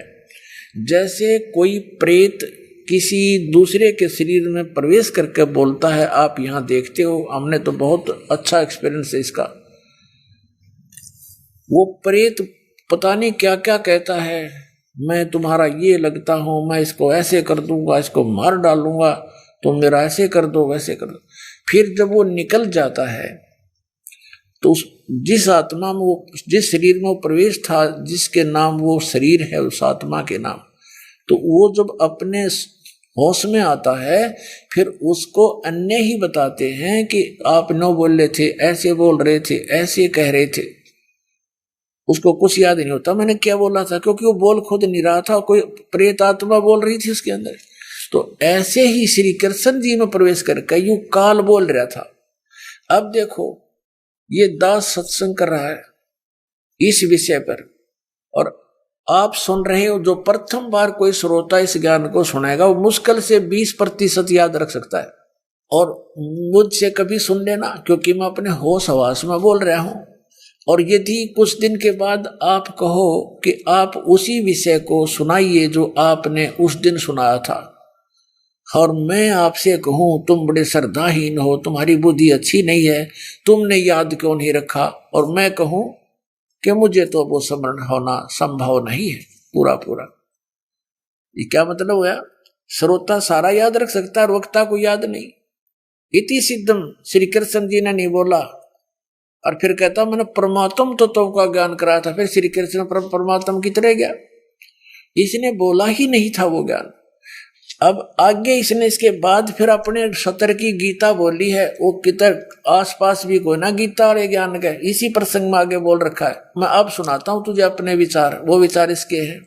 जैसे कोई प्रेत किसी दूसरे के शरीर में प्रवेश करके बोलता है, आप यहाँ देखते हो, हमने तो बहुत अच्छा एक्सपीरियंस है इसका। वो प्रेत पता नहीं क्या क्या कहता है, मैं तुम्हारा ये लगता हूँ, मैं इसको ऐसे कर दूंगा, इसको मार डालूंगा, तुम मेरा ऐसे कर दो वैसे कर दो। फिर जब वो निकल जाता है तो जिस आत्मा में वो, जिस शरीर में वो प्रवेश था, जिसके नाम वो शरीर है, उस आत्मा के नाम, तो वो जब अपने होश में आता है फिर उसको अन्य ही बताते हैं कि आप नो बोल रहे थे, ऐसे बोल रहे थे, ऐसे कह रहे थे। उसको कुछ याद नहीं होता मैंने क्या बोला था, क्योंकि वो बोल खुद नहीं रहा था, कोई प्रेत आत्मा बोल रही थी उसके अंदर। तो ऐसे ही श्री कृष्ण जी में प्रवेश करके यूं काल बोल रहा था। अब देखो ये दास सत्संग कर रहा है इस विषय पर, और आप सुन रहे हो। जो प्रथम बार कोई श्रोता इस ज्ञान को सुनेगा वो मुश्किल से 20% याद रख सकता है। और मुझसे कभी सुन लेना, क्योंकि मैं अपने होश हवास में बोल रहा हूं। और यदि कुछ दिन के बाद आप कहो कि आप उसी विषय को सुनाइए जो आपने उस दिन सुनाया था, और मैं आपसे कहूं तुम बड़े श्रद्धाहीन हो, तुम्हारी बुद्धि अच्छी नहीं है, तुमने याद क्यों नहीं रखा, और मैं कहूं कि मुझे तो वो स्मरण होना संभव नहीं है पूरा पूरा, ये क्या मतलब हुआ? श्रोता सारा याद रख सकता है, वक्ता को याद नहीं। इति सिद्धम श्री कृष्ण जी ने नहीं बोला, और फिर कहता मैंने परमात्म तत्व का ज्ञान कराया था, फिर श्री कृष्ण परमात्मा की तरह गया। इसने बोला ही नहीं था वो ज्ञान। अब आगे इसने इसके बाद फिर अपने 70 की गीता बोली है, वो किधर आसपास भी कोई ना गीता और ज्ञान का, इसी प्रसंग में आगे बोल रखा है। मैं अब सुनाता हूं तुझे अपने विचार, वो विचार इसके हैं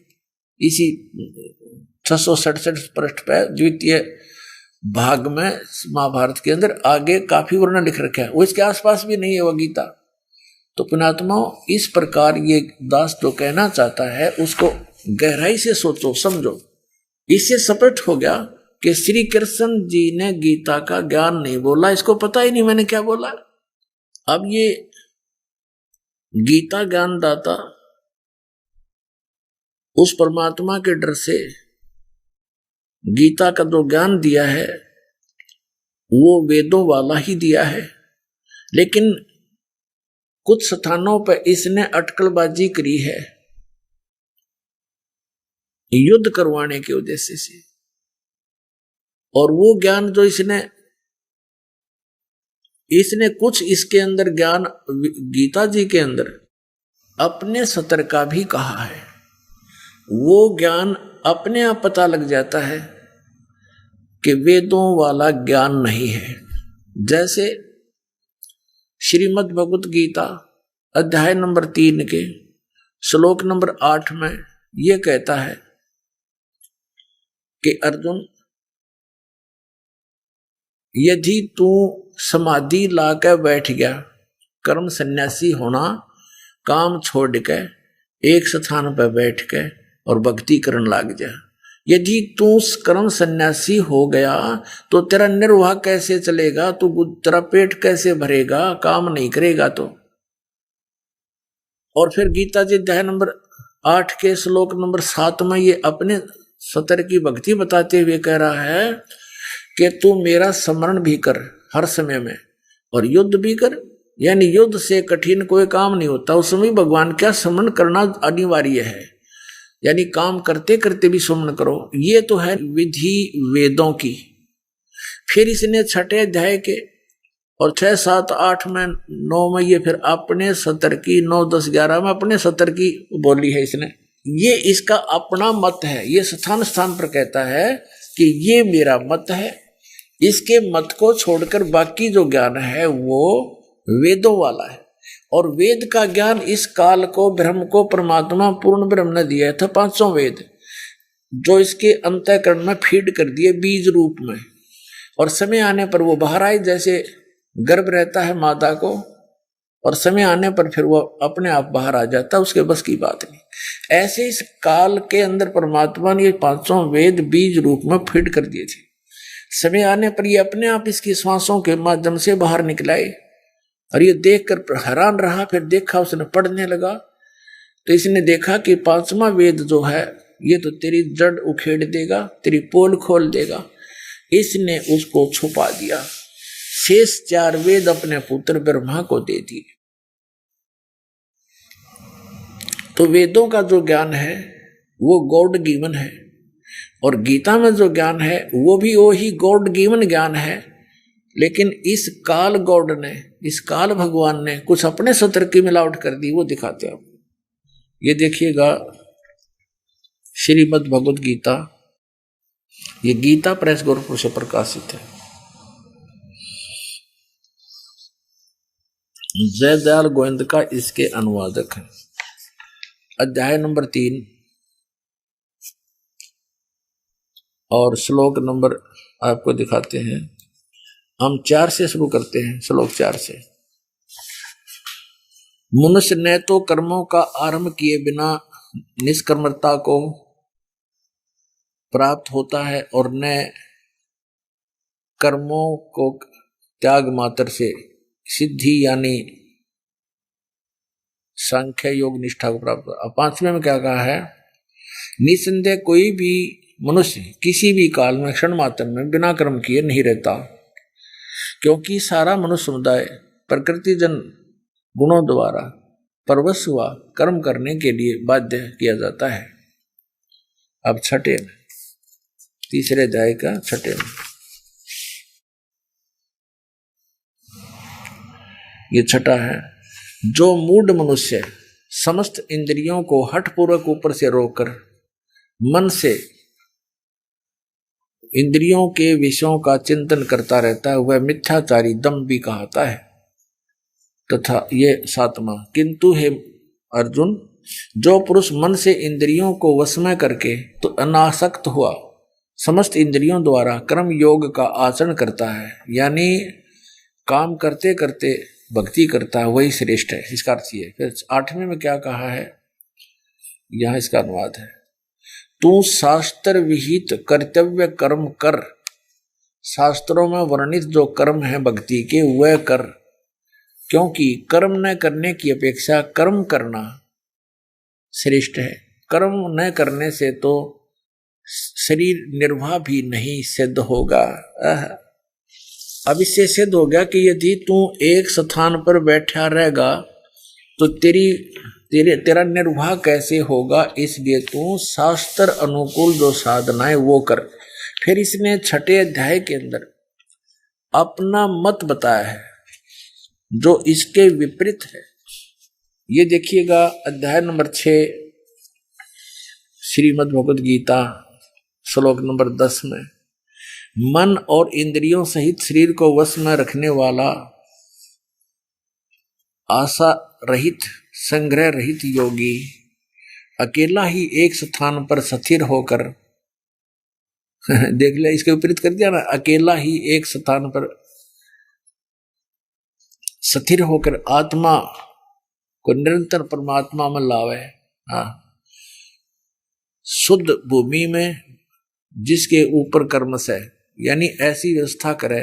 इसी 667 पृष्ठ पे द्वितीय भाग में महाभारत के अंदर आगे काफी वर्णन लिख रखा है, वो इसके आसपास भी नहीं है वो गीता। तो पुण्यात्माओं, इस प्रकार ये दास जो कहना चाहता है उसको गहराई से सोचो समझो। इससे स्पष्ट हो गया कि श्री कृष्ण जी ने गीता का ज्ञान नहीं बोला, इसको पता ही नहीं मैंने क्या बोला। अब ये गीता ज्ञान दाता उस परमात्मा के डर से गीता का जो ज्ञान दिया है वो वेदों वाला ही दिया है, लेकिन कुछ स्थानों पर इसने अटकलबाजी करी है युद्ध करवाने के उद्देश्य से। और वो ज्ञान जो इसने कुछ इसके अंदर ज्ञान गीता जी के अंदर अपने सतर का भी कहा है, वो ज्ञान अपने आप पता लग जाता है कि वेदों वाला ज्ञान नहीं है। जैसे श्रीमद् भगवत गीता अध्याय नंबर 3 के श्लोक नंबर 8 में यह कहता है कि अर्जुन, यदि तू समाधि लाकर बैठ गया, कर्म सन्यासी होना, काम छोड़ के एक स्थान पर बैठ के और भक्ति करने लग जा। यदि तू कर्म सन्यासी हो गया तो तेरा निर्वाह कैसे चलेगा? तू तेरा पेट कैसे भरेगा? काम नहीं करेगा तो। और फिर गीता जी अध्याय नंबर 8 के श्लोक नंबर 7 में ये अपने सतर की भक्ति बताते हुए कह रहा है कि तू मेरा स्मरण भी कर हर समय में और युद्ध भी कर। यानी युद्ध से कठिन कोई काम नहीं होता, उस समय भगवान का स्मरण करना अनिवार्य है। यानी काम करते करते भी स्मरण करो। ये तो है विधि वेदों की। फिर इसने 6 अध्याय के और 6, 7, 8 में 9 में ये फिर अपने सतर की 9, 10, 11 में अपने सतर की बोली है इसने। ये इसका अपना मत है। ये स्थान स्थान पर कहता है कि ये मेरा मत है। इसके मत को छोड़कर बाकी जो ज्ञान है वो वेदों वाला है। और वेद का ज्ञान इस काल को, ब्रह्म को परमात्मा पूर्ण ब्रह्म ने दिया था 500 वेद, जो इसके अंतःकरण में फीड कर दिए बीज रूप में। और समय आने पर वो बाहर आए, जैसे गर्भ रहता है माता को और समय आने पर फिर वो अपने आप बाहर आ जाता, उसके बस की बात नहीं। ऐसे इस काल के अंदर परमात्मा ने 500 वेद बीज रूप में फीड कर दिए थे। समय आने पर ये अपने आप इसकी श्वासों के माध्यम से बाहर निकलाए। और ये देखकर हैरान रहा। फिर देखा, उसने पढ़ने लगा तो इसने देखा कि 5वां वेद जो है ये तो तेरी जड़ उखेड़ देगा, तेरी पोल खोल देगा। इसने उसको छुपा दिया। शेष 4 वेद अपने पुत्र ब्रह्मा को दे दिए। तो वेदों का जो ज्ञान है वो गॉड गिवन है, और गीता में जो ज्ञान है वो भी वही गॉड गिवन ज्ञान है। लेकिन इस काल गॉड ने, इस काल भगवान ने कुछ अपने सत्र की मिलावट कर दी, वो दिखाते हैं। ये देखिएगा श्रीमद् भगवद गीता, ये गीता प्रेस गोरखपुर से प्रकाशित है। जयदयाल गोविंद का इसके अनुवादक है। अध्याय नंबर 3 और श्लोक नंबर आपको दिखाते हैं। हम 4 से शुरू करते हैं, श्लोक 4 से। मनुष्य ने तो कर्मों का आरंभ किए बिना निष्कर्मता को प्राप्त होता है, और न कर्मों को त्याग मात्र से सिद्धि यानी सांख्य योग निष्ठा को प्राप्त होता। 5वें में क्या कहा है? निसंदेह कोई भी मनुष्य किसी भी काल में क्षण मात्र में बिना कर्म किए नहीं रहता, क्योंकि सारा मनुष्य समुदाय प्रकृति जन गुणों द्वारा परवश हुआ कर्म करने के लिए बाध्य किया जाता है। अब 6 में, 3 अध्याय का 6 में ये 6 है। जो मूढ़ मनुष्य समस्त इंद्रियों को हठपूर्वक ऊपर से रोककर मन से इंद्रियों के विषयों का चिंतन करता रहता है, वह मिथ्याचारी दम्भ भी कहता है। तथा ये 7वां, किंतु हे अर्जुन, जो पुरुष मन से इंद्रियों को वश में करके तो अनासक्त हुआ समस्त इंद्रियों द्वारा कर्म योग का आचरण करता है, यानी काम करते करते भक्ति करता है, वही श्रेष्ठ है। इसका अर्थ ये। फिर 8वें में क्या कहा है, यहां इसका अनुवाद है। तू शास्त्र विहित कर्तव्य कर्म कर। शास्त्रों में वर्णित जो कर्म है भक्ति के वह कर, क्योंकि कर्म न करने की अपेक्षा कर्म करना श्रेष्ठ है। कर्म न करने से तो शरीर निर्वाह भी नहीं सिद्ध होगा। अब इससे सिद्ध हो गया कि यदि तू एक स्थान पर बैठा रहेगा तो तेरा निर्वाह कैसे होगा, इसलिए तू शास्त्र अनुकूल जो साधनाएं वो कर। फिर इसने 6 अध्याय के अंदर अपना मत बताया है जो इसके विपरीत है। ये देखिएगा अध्याय नंबर 6 श्रीमद् भगवद गीता श्लोक नंबर 10 में, मन और इंद्रियों सहित शरीर को वश में रखने वाला आशा रहित संग्रह रहित योगी अकेला ही एक स्थान पर स्थिर होकर देख लिया, इसके विपरीत कर दिया ना। अकेला ही एक स्थान पर स्थिर होकर आत्मा को निरंतर परमात्मा में लावे। हाँ, शुद्ध भूमि में जिसके ऊपर कर्मश है, यानी ऐसी व्यवस्था करे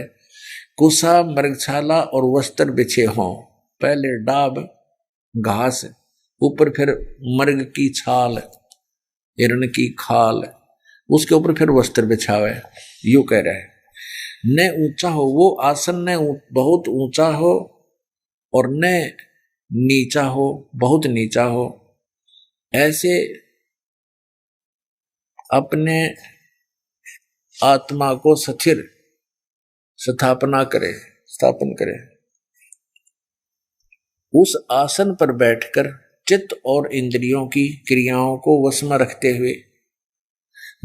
कुसा मृगशाला और वस्त्र बिछे हों। पहले डाब घास, ऊपर फिर मृग की छाल, हिरण की खाल, उसके ऊपर फिर वस्त्र बिछावे। यूं कह रहे हैं, न ऊंचा हो वो आसन, न बहुत ऊंचा हो और न नीचा हो बहुत नीचा हो। ऐसे अपने आत्मा को स्थिर स्थापन करे। उस आसन पर बैठकर चित्त और इंद्रियों की क्रियाओं को वश में रखते हुए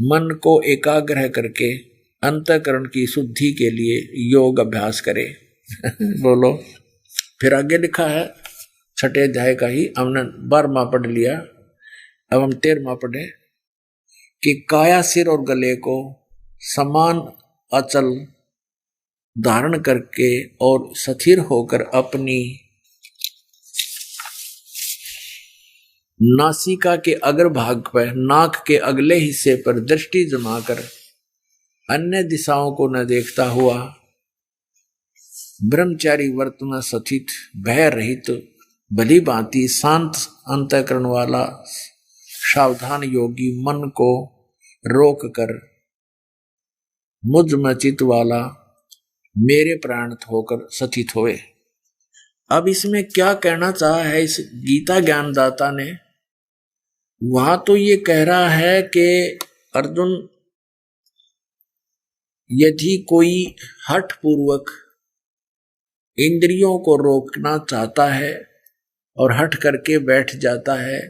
मन को एकाग्र करके अंतःकरण की शुद्धि के लिए योग अभ्यास करे। बोलो। फिर आगे लिखा है 6 अध्याय का ही, हमने 12वां पढ़ लिया, अब हम 13वां पढ़े कि काया सिर और गले को समान अचल धारण करके और स्थिर होकर अपनी नासिका के अग्र भाग पर, नाक के अगले हिस्से पर दृष्टि जमाकर अन्य दिशाओं को न देखता हुआ ब्रह्मचारी व्रत में स्थित भय रहित भली भांति शांत अंतःकरण वाला सावधान योगी मन को रोक कर मुझ में चित वाला मेरे प्राणत होकर स्थित होए। अब इसमें क्या कहना चाहा है इस गीता ज्ञानदाता ने? वहां तो ये कह रहा है कि अर्जुन, यदि कोई हठ पूर्वक इंद्रियों को रोकना चाहता है और हठ करके बैठ जाता है,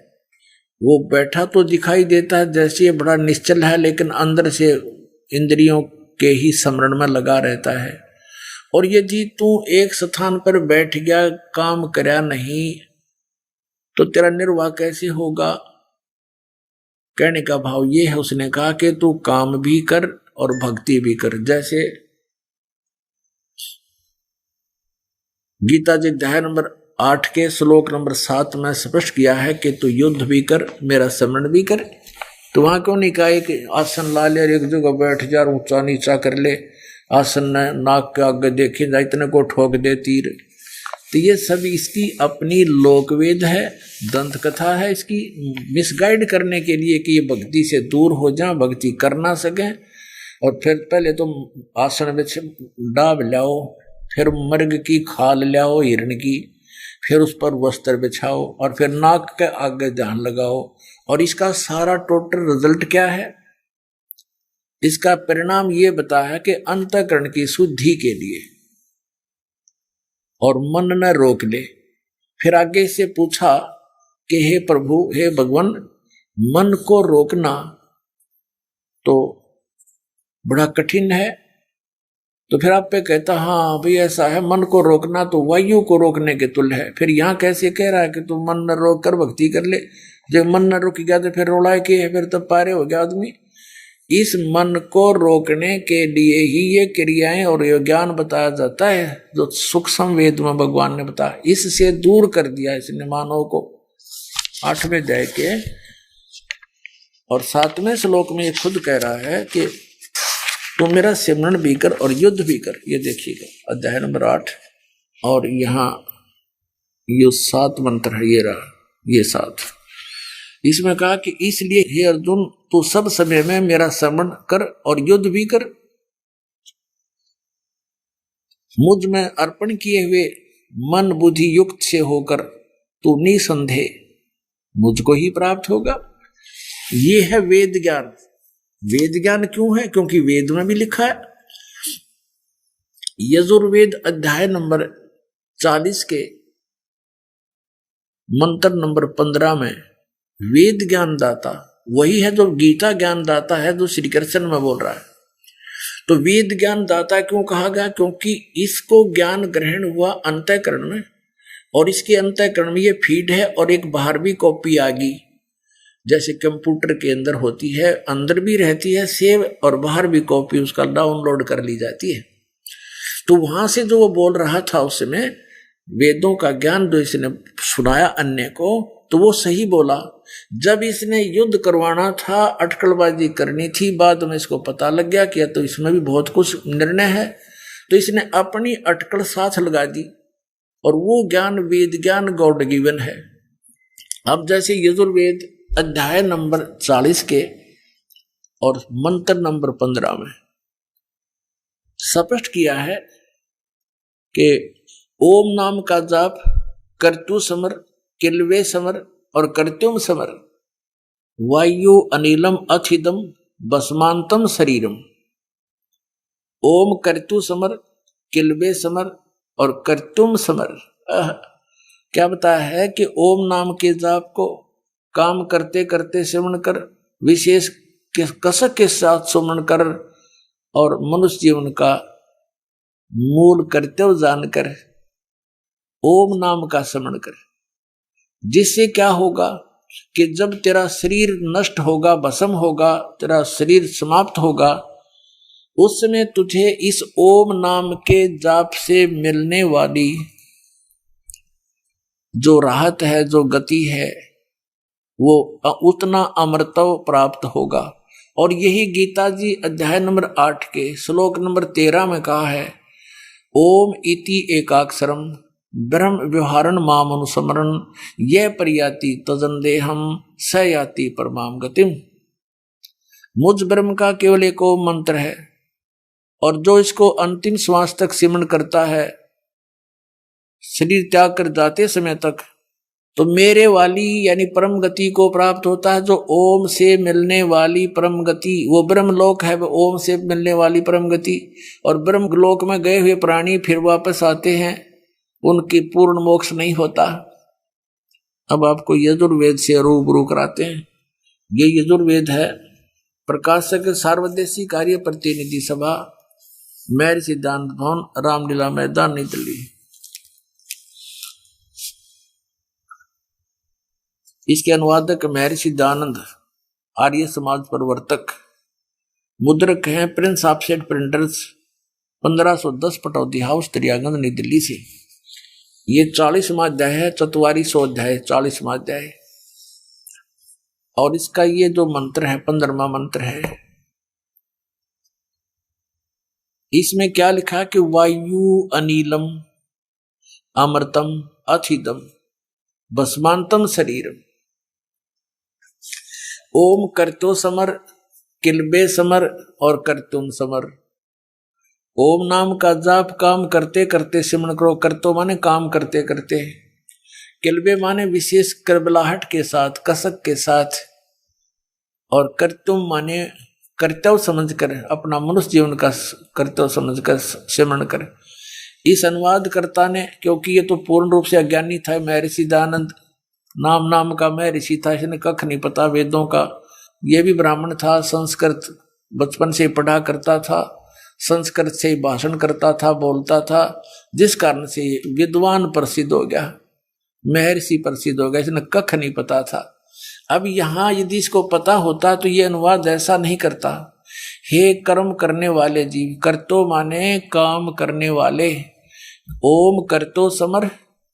वो बैठा तो दिखाई देता है जैसे बड़ा निश्चल है, लेकिन अंदर से इंद्रियों के ही स्मरण में लगा रहता है। और यदि तू एक स्थान पर बैठ गया, काम करया नहीं, तो तेरा निर्वाह कैसे होगा? कहने का भाव ये है, उसने कहा कि तू काम भी कर और भक्ति भी कर। जैसे गीता जी अध्याय नंबर 8 के श्लोक नंबर 7 में स्पष्ट किया है कि तू युद्ध भी कर, मेरा स्मरण भी कर। तो वहां क्यों नहीं कहा कि आसन ला ले, एक जगह बैठ जा, ऊंचा नीचा कर ले, आसन नाक के आगे देखे जा, इतने को ठोक दे तीर। तो ये सब इसकी अपनी लोकवेद है, दंत कथा है, इसकी मिसगाइड करने के लिए कि ये भक्ति से दूर हो जाए, भक्ति कर ना सके। और फिर पहले तो आसन में डाब लाओ, फिर मृग की खाल लाओ हिरण की, फिर उस पर वस्त्र बिछाओ और फिर नाक के आगे ध्यान लगाओ। और इसका सारा टोटल रिजल्ट क्या है? इसका परिणाम ये बता है कि अंतःकरण की शुद्धि के लिए और मन न रोक ले। फिर आगे से पूछा कि हे प्रभु, हे भगवान, मन को रोकना तो बड़ा कठिन है। तो फिर आप पे कहता, हाँ भाई ऐसा है, मन को रोकना तो वायु को रोकने के तुल्य है। फिर यहाँ कैसे कह रहा है कि तू मन न रोक कर भक्ति कर ले? जब मन न रुक गया तो फिर रोलाए के है, फिर तो पारे हो गया आदमी। इस मन को रोकने के लिए ही ये क्रियाएं और ये ज्ञान बताया जाता है जो सूक्ष्म वेद में भगवान ने बताया। इससे दूर कर दिया इसने मानव को। 8वें अध्याय के और 7वें श्लोक में ये खुद कह रहा है कि तू मेरा सिमरण भी कर और युद्ध भी कर। ये देखिएगा अध्याय नंबर 8 और यहाँ ये 7 मंत्र है, ये रहा, ये 7। इसमें कहा कि इसलिए हे अर्जुन, तू सब समय में मेरा स्मरण कर और युद्ध भी कर। मुझ में अर्पण किए हुए मन बुद्धि युक्त से होकर तू निसंदेह मुझको ही प्राप्त होगा। ये है वेद ज्ञान। वेद ज्ञान क्यों है? क्योंकि वेद में भी लिखा है। यजुर्वेद अध्याय नंबर 40 के मंत्र नंबर 15 में वेद ज्ञान दाता वही है जो गीता ज्ञान दाता है, जो श्री कृष्ण में बोल रहा है। तो वेद ज्ञान दाता क्यों कहा गया? क्योंकि इसको ज्ञान ग्रहण हुआ अंतःकरण में, और इसके अंतःकरण में ये फीड है और एक बाहर भी कॉपी आ गई जैसे कंप्यूटर के अंदर होती है, अंदर भी रहती है सेव और बाहर भी कॉपी उसका डाउनलोड कर ली जाती है। तो वहां से जो वो बोल रहा था उस समय वेदों का ज्ञान जो इसने सुनाया अन्य को, तो वो सही बोला। जब इसने युद्ध करवाना था, अटकलबाजी करनी थी, बाद में इसको पता लग गया कि तो इसमें भी बहुत कुछ निर्णय है, तो इसने अपनी अटकल साथ लगा दी और वो ज्ञान वेद ज्ञान गॉड गिवन है। अब जैसे यजुर्वेद अध्याय नंबर 40 के और मंत्र नंबर 15 में स्पष्ट किया है कि ओम नाम का जाप कर्तु समर, किलवे समर और कर्त्युम समर, वायु अनिलम अथिदम भस्मांतम शरीरम। ओम कर्तु समर, किलवे समर और कर्त्युम समर। क्या बताया है कि ओम नाम के जाप को काम करते करते श्रवण कर, विशेष कसक के साथ सुमन कर और मनुष्य जीवन का मूल कर्तव्य जानकर ओम नाम का स्मरण कर। जिससे क्या होगा कि जब तेरा शरीर नष्ट होगा, भस्म होगा, तेरा शरीर समाप्त होगा, उस समय तुझे इस ओम नाम के जाप से मिलने वाली जो राहत है, जो गति है, वो उतना अमृतव प्राप्त होगा। और यही गीता जी अध्याय नंबर 8 के श्लोक नंबर 13 में कहा है, ओम इति एकाक्षरम ब्रह्म व्यवहारण माम अनुस्मरण ये परियाति तजंदेहम स याति परमाम गतिम। मुझ ब्रह्म का केवल एक ओम मंत्र है और जो इसको अंतिम श्वास तक सिमरण करता है, शरीर त्याग कर जाते समय तक, तो मेरे वाली यानी परम गति को प्राप्त होता है। जो ओम से मिलने वाली परम गति, वो ब्रह्मलोक है, वो ओम से मिलने वाली परम गति। और ब्रह्मलोक में गए हुए प्राणी फिर वापस आते हैं, उनकी पूर्ण मोक्ष नहीं होता। अब आपको यजुर्वेद से रूबरू कराते हैं। ये यजुर्वेद है प्रकाशक सार्वदेशी कार्य प्रतिनिधि सभा, महर्षि सिद्धांत भवन, रामलीला मैदान, नई दिल्ली। इसके अनुवादक महर्षि सिद्धानंद, आर्य समाज प्रवर्तक, मुद्रक हैं Prince offset printers, 1510 Pataudi house, Daryaganj, नई दिल्ली से। ये 40वां अध्याय है, 4400 अध्याय, 40वां अध्याय। और इसका ये जो मंत्र है 15वां मंत्र है, इसमें क्या लिखा कि वायु अनिलम अमृतम अथिदम भस्मांतम शरीरम। ओम कर्तो समर, किलबे समर और कर्तुम समर। ओम नाम का जाप काम करते करते सिमरण करो। कर्तो माने काम करते करते, किलबे माने विशेष करबलाहट के साथ, कसक के साथ, और कर्तुम माने कर्तव्य समझकर, अपना मनुष्य जीवन का कर्तव्य समझकर सिमरण कर। इस अनुवादकर्ता ने, क्योंकि ये तो पूर्ण रूप से अज्ञानी था, महर्षि सिद्धानंद नाम का महर्षि था, इसने कख नहीं पता वेदों का। ये भी ब्राह्मण था, संस्कृत बचपन से पढ़ा करता था, संस्कृत से भाषण करता था, बोलता था, जिस कारण से विद्वान प्रसिद्ध हो गया, महर्षि प्रसिद्ध हो गया। इसने कख नहीं पता था। अब यहाँ यदि इसको पता होता तो ये अनुवाद ऐसा नहीं करता। हे कर्म करने वाले जीव, कर्तो माने काम करने वाले, ओम कर्तो समर,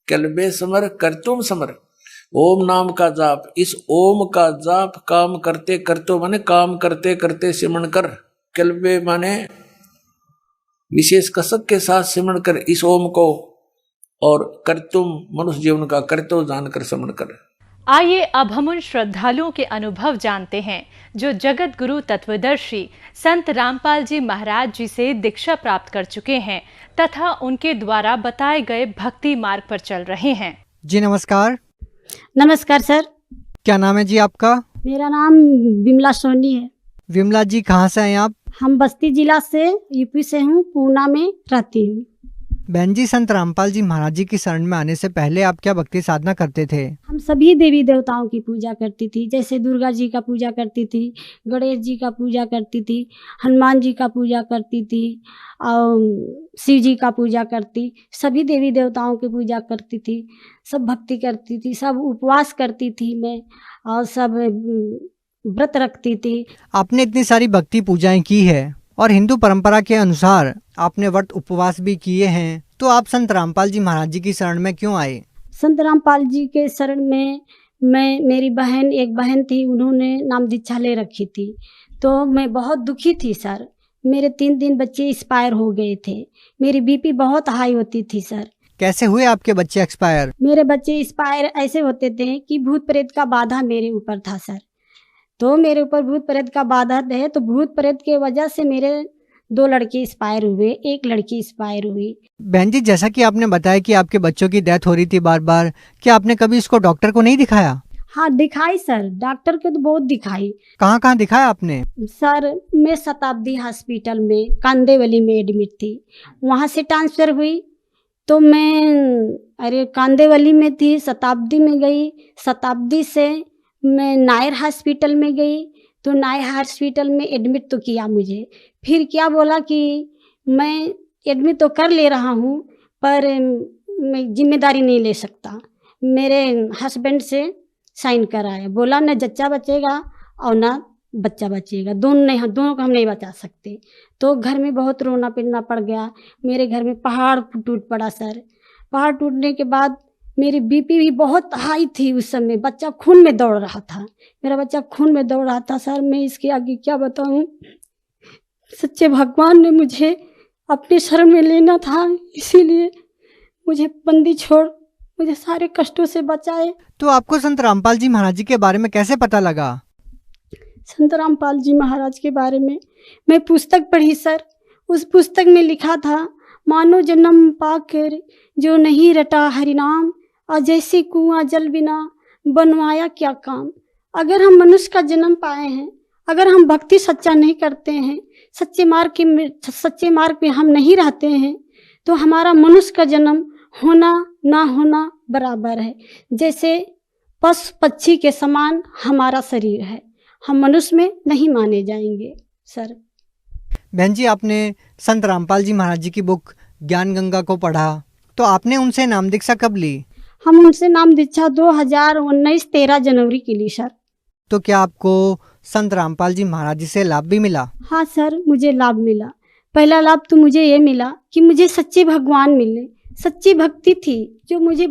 कल्बे समर, कर्तुम समर। ओम नाम का जाप, इस ओम का जाप काम करते करते माने काम करते करते सिमरण कर, कल्बे माने विशेष कसक के साथ सिमरण कर इस ओम को, और कर्तुम मनुष्य जीवन का कर्तव्य जानकर सिमरण कर। आइए अब हम उन श्रद्धालुओं के अनुभव जानते हैं जो जगत गुरु तत्वदर्शी संत रामपाल जी महाराज जी से दीक्षा प्राप्त कर चुके हैं तथा उनके द्वारा बताए गए भक्ति मार्ग पर चल रहे हैं। जी नमस्कार। नमस्कार सर। क्या नाम है जी आपका? मेरा नाम विमला सोनी है। विमला जी कहाँ से हैं आप? हम बस्ती जिला से, यूपी से हूँ, पूना में रहती हूँ। बहन जी, संत रामपाल जी महाराज जी की शरण में आने से पहले आप क्या भक्ति साधना करते थे? हम सभी देवी देवताओं की पूजा करती थी, जैसे दुर्गा जी का पूजा करती थी, गणेश जी का पूजा करती थी, हनुमान जी का पूजा करती थी और शिव जी का पूजा करती, सभी देवी देवताओं की पूजा करती थी, सब भक्ति करती थी, सब उपवास करती थी मैं, और सब व्रत रखती थी। आपने इतनी सारी भक्ति पूजाएं की है और हिंदू परंपरा के अनुसार आपने व्रत उपवास भी किए हैं, तो आप संत रामपाल जी महाराज जी की शरण में क्यों आए? संत रामपाल जी के शरण में मेरी बहन, एक बहन थी, उन्होंने नाम दीक्षा ले रखी थी, तो मैं बहुत दुखी थी सर। मेरे 3 बच्चे एक्सपायर हो गए थे, मेरी बीपी बहुत हाई होती थी सर। कैसे हुए आपके बच्चे एक्सपायर? मेरे बच्चे एक्सपायर ऐसे होते थे कि भूत प्रेत का बाधा मेरे ऊपर था सर। तो मेरे ऊपर भूत प्रेत का बाधा है, तो भूत प्रेत के वजह से मेरे 2 लड़के एक्सपायर हुए, 1 लड़की एक्सपायर हुई। बहन जी, जैसा कि आपने बताया कि आपके बच्चों की डेथ हो रही थी बार बार, क्या आपने कभी इसको डॉक्टर को नहीं दिखाया? हाँ दिखाई सर, डॉक्टर को तो बहुत दिखाई। कहाँ कहाँ दिखाया आपने? सर मैं शताब्दी हॉस्पिटल में कांदेवली में एडमिट थी, वहाँ से ट्रांसफ़र हुई तो मैं कांदेवली में थी, शताब्दी में गई, शताब्दी से मैं नायर हॉस्पिटल में गई, तो नायर हॉस्पिटल में एडमिट तो किया मुझे। फिर क्या बोला कि मैं एडमिट तो कर ले रहा हूँ पर मैं जिम्मेदारी नहीं ले सकता। मेरे हस्बैंड से साइन कराया, बोला न जच्चा बचेगा और ना बच्चा बचेगा, दोनों को हम नहीं बचा सकते। तो घर में बहुत रोना पीटना पड़ गया, मेरे घर में पहाड़ टूट पड़ा सर। पहाड़ टूटने के बाद मेरी बीपी भी बहुत हाई थी उस समय, बच्चा खून में दौड़ रहा था, मेरा बच्चा खून में दौड़ रहा था सर। मैं इसके आगे क्या बताऊं, सच्चे भगवान ने मुझे अपने शरण में लेना था, इसीलिए मुझे बंदी छोड़ मुझे सारे कष्टों से बचाए। तो आपको संत रामपाल जी महाराज जी के बारे में कैसे पता लगा? संत रामपाल जी महाराज के बारे में मैं पुस्तक पढ़ी सर। उस पुस्तक में लिखा था, मानो जन्म पाकर जो नहीं रटा हरिनाम, और जैसे कुआं जल बिना बनवाया क्या काम। अगर हम मनुष्य का जन्म पाए हैं, अगर हम भक्ति सच्चा नहीं करते हैं, सच्चे मार्ग पे हम नहीं रहते हैं, तो हमारा मनुष्य का जन्म होना ना होना बराबर है। जैसे पशु पक्षी के समान हमारा शरीर है, हम मनुष्य में नहीं माने जाएंगे सर। बहन जी, आपने संत रामपाल जी महाराज जी की बुक ज्ञान गंगा को पढ़ा, तो आपने उनसे नाम दीक्षा कब ली? हम उनसे नाम दीक्षा 2019 13 जनवरी की ली सर। तो क्या आपको संत रामपाल जी महाराज जी से लाभ भी मिला? हाँ सर, मुझे लाभ मिला। पहला लाभ तो मुझे ये मिला कि मुझे सच्चे भगवान मिले, सच्ची भक्ति थी जो मुझे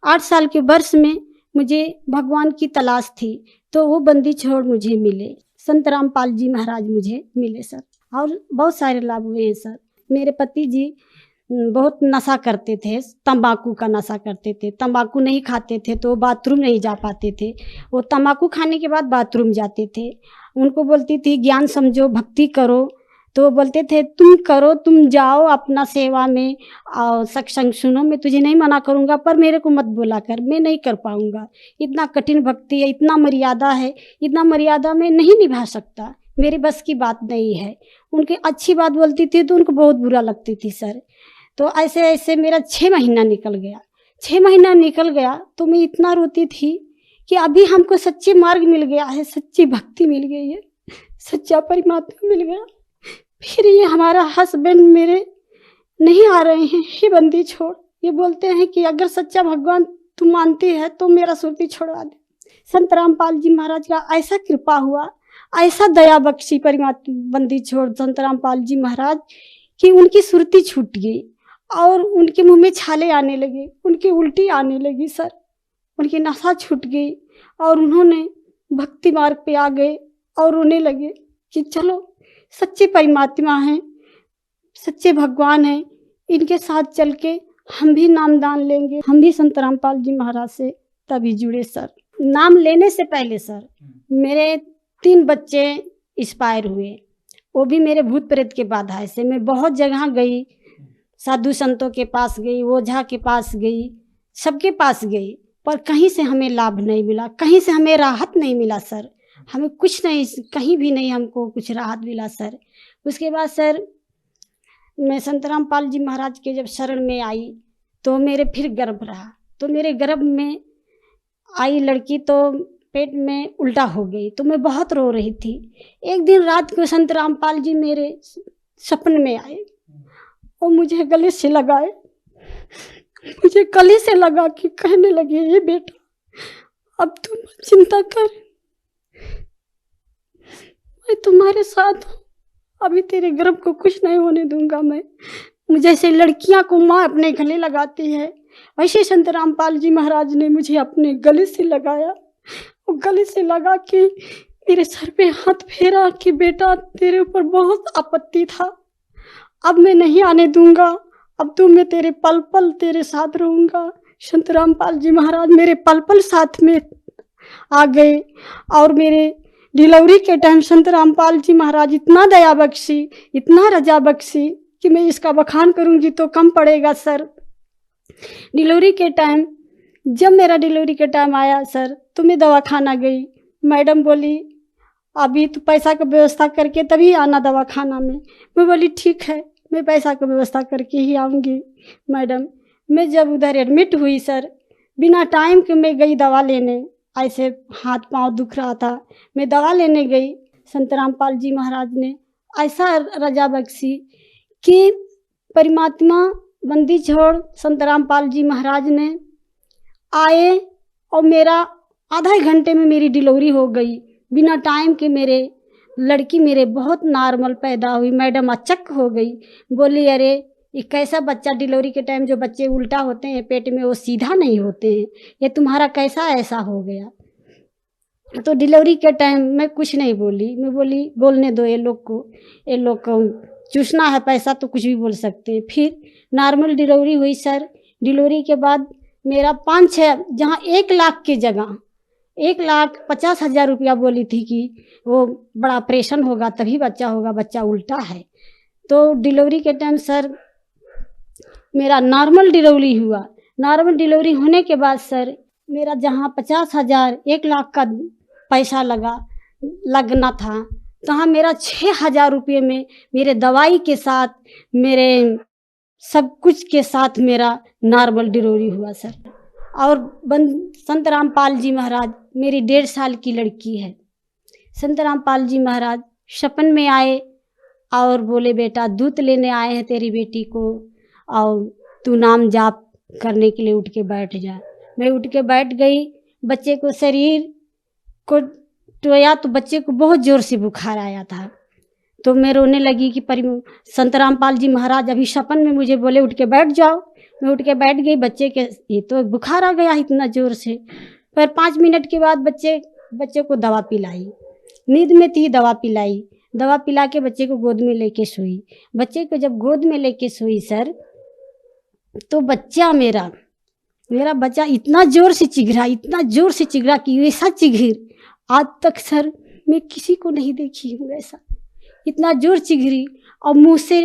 8 साल के वर्ष में मुझे भगवान की तलाश थी, तो वो बंदी छोड़ मुझे मिले, संत रामपाल जी महाराज मुझे मिले सर। और बहुत सारे लाभ हुए हैं सर। मेरे पति जी बहुत नशा करते थे, तंबाकू का नशा करते थे, तंबाकू नहीं खाते थे तो बाथरूम नहीं जा पाते थे, वो तंबाकू खाने के बाद बाथरूम जाते थे। उनको बोलती थी ज्ञान समझो, भक्ति करो, तो वो बोलते थे तुम करो, तुम जाओ अपना सेवा में और सत्संग सुनो, मैं तुझे नहीं मना करूँगा पर मेरे को मत बोला कर, मैं नहीं कर पाऊँगा, इतना कठिन भक्ति है, इतना मर्यादा है, इतना मर्यादा में नहीं निभा सकता, मेरे बस की बात नहीं है। उनकी अच्छी बात बोलती थी तो उनको बहुत बुरा लगती थी सर। तो ऐसे ऐसे मेरा 6 महीना निकल गया। 6 महीना निकल गया तो मैं इतना रोती थी कि अभी हमको सच्चे मार्ग मिल गया है, सच्ची भक्ति मिल गई है, सच्चा परमात्मा मिल गया। फिर ये हमारा हस्बैंड मेरे नहीं आ रहे हैं, हे बंदी छोड़, ये बोलते हैं कि अगर सच्चा भगवान तू मानती है तो मेरा सुरती छोड़वा दे। संत रामपाल जी महाराज का ऐसा कृपा हुआ, ऐसा दया बख्शी परमात्मा बंदी छोड़ संत रामपाल जी महाराज कि उनकी सुरती छूट गई और उनके मुंह में छाले आने लगे, उनकी उल्टी आने लगी सर, उनकी नशा छूट गई और उन्होंने भक्ति मार्ग पे आ गए और रोने लगे कि चलो सच्चे परमात्मा हैं, सच्चे भगवान हैं, इनके साथ चल के हम भी नामदान लेंगे। हम भी संत रामपाल जी महाराज से तभी जुड़े सर। नाम लेने से पहले सर मेरे 3 बच्चे एक्सपायर हुए, वो भी मेरे भूत प्रेत के बाधा से। मैं बहुत जगह गई, साधु संतों के पास गई, ओझा के पास गई, सबके पास गई, पर कहीं से हमें लाभ नहीं मिला, कहीं से हमें राहत नहीं मिला सर। हमें कुछ नहीं, कहीं भी नहीं हमको कुछ राहत मिला सर। उसके बाद सर मैं संत रामपाल जी महाराज के जब शरण में आई तो मेरे फिर गर्भ रहा, तो मेरे गर्भ में आई लड़की तो पेट में उल्टा हो गई, तो मैं बहुत रो रही थी। एक दिन रात को संत रामपाल जी मेरे सपने में आए और मुझे गले से लगाए, मुझे गले से लगा के कहने लगे, ये बेटा अब तुम चिंता कर, मैं तुम्हारे साथ हूँ, अभी तेरे गर्भ को कुछ नहीं होने दूंगा मैं। जैसे लड़कियां को माँ अपने गले लगाती है, वैसे संत रामपाल जी महाराज ने मुझे अपने गले से लगाया और गले से लगा के मेरे सर पे हाथ फेरा कि बेटा तेरे ऊपर बहुत आपत्ति था, अब मैं नहीं आने दूंगा, अब तो मैं तेरे पल पल तेरे साथ रहूंगा। संत रामपाल जी महाराज मेरे पल पल साथ में आ गए और मेरे डिलीवरी के टाइम संत रामपाल जी महाराज इतना दया बख्शी, इतना रजा बख्शी कि मैं इसका बखान करूंगी तो कम पड़ेगा सर। डिलीवरी के टाइम जब मेरा डिलीवरी का टाइम आया सर तो मैं दवाखाना गई, मैडम बोली अभी तो पैसा का व्यवस्था करके तभी आना दवाखाना में। मैं बोली ठीक है, मैं पैसा का व्यवस्था करके ही आऊँगी मैडम। मैं जब उधर एडमिट हुई सर, बिना टाइम के मैं गई दवा लेने, ऐसे हाथ पांव दुख रहा था, मैं दवा लेने गई। संत रामपाल जी महाराज ने ऐसा रजा बख्शी कि परमात्मा बंदी छोड़ संत रामपाल जी महाराज ने आए और मेरा आधा घंटे में मेरी डिलीवरी हो गई बिना टाइम के। मेरे लड़की मेरे बहुत नॉर्मल पैदा हुई। मैडम अचक हो गई, बोली अरे ये कैसा बच्चा, डिलीवरी के टाइम जो बच्चे उल्टा होते हैं पेट में वो सीधा नहीं होते हैं, ये तुम्हारा कैसा ऐसा हो गया। तो डिलीवरी के टाइम मैं कुछ नहीं बोली, मैं बोली बोलने दो ये लोग को चूसना है पैसा तो कुछ भी बोल सकते हैं। फिर नॉर्मल डिलीवरी हुई सर। डिलीवरी के बाद मेरा 5-6 जहाँ 1 लाख की जगह 1,50,000 रुपया बोली थी कि वो बड़ा ऑपरेशन होगा तभी बच्चा होगा, बच्चा उल्टा है। तो डिलीवरी के टाइम सर मेरा नॉर्मल डिलीवरी हुआ। नॉर्मल डिलीवरी होने के बाद सर मेरा जहाँ 50,000 1 लाख का पैसा लगना था, तहाँ मेरा 6,000 रुपये में मेरे दवाई के साथ मेरे सब कुछ के साथ मेरा नॉर्मल डिलीवरी हुआ सर। और संत रामपाल जी महाराज मेरी 1.5 साल की लड़की है। संत रामपाल जी महाराज सपन में आए और बोले बेटा दूध लेने आए हैं तेरी बेटी को और तू नाम जाप करने के लिए उठ के बैठ जा। मैं उठ के बैठ गई, बच्चे को शरीर को टोया तो बच्चे को बहुत ज़ोर से बुखार आया था। तो मैं रोने लगी कि संत रामपाल जी महाराज अभी सपन में मुझे बोले उठ के बैठ जाओ। मैं उठ के बैठ गई, बच्चे के ये तो बुखार आ गया इतना ज़ोर से। पर 5 मिनट के बाद बच्चे को दवा पिलाई, नींद में थी दवा पिलाई, दवा पिला के बच्चे को गोद में लेके सोई। बच्चे को जब गोद में लेके सोई सर तो बच्चा मेरा बच्चा इतना ज़ोर से चिघरा कि ऐसा चिघिर आज तक सर मैं किसी को नहीं देखी हूँ ऐसा। इतना जोर चिघरी और मुंह से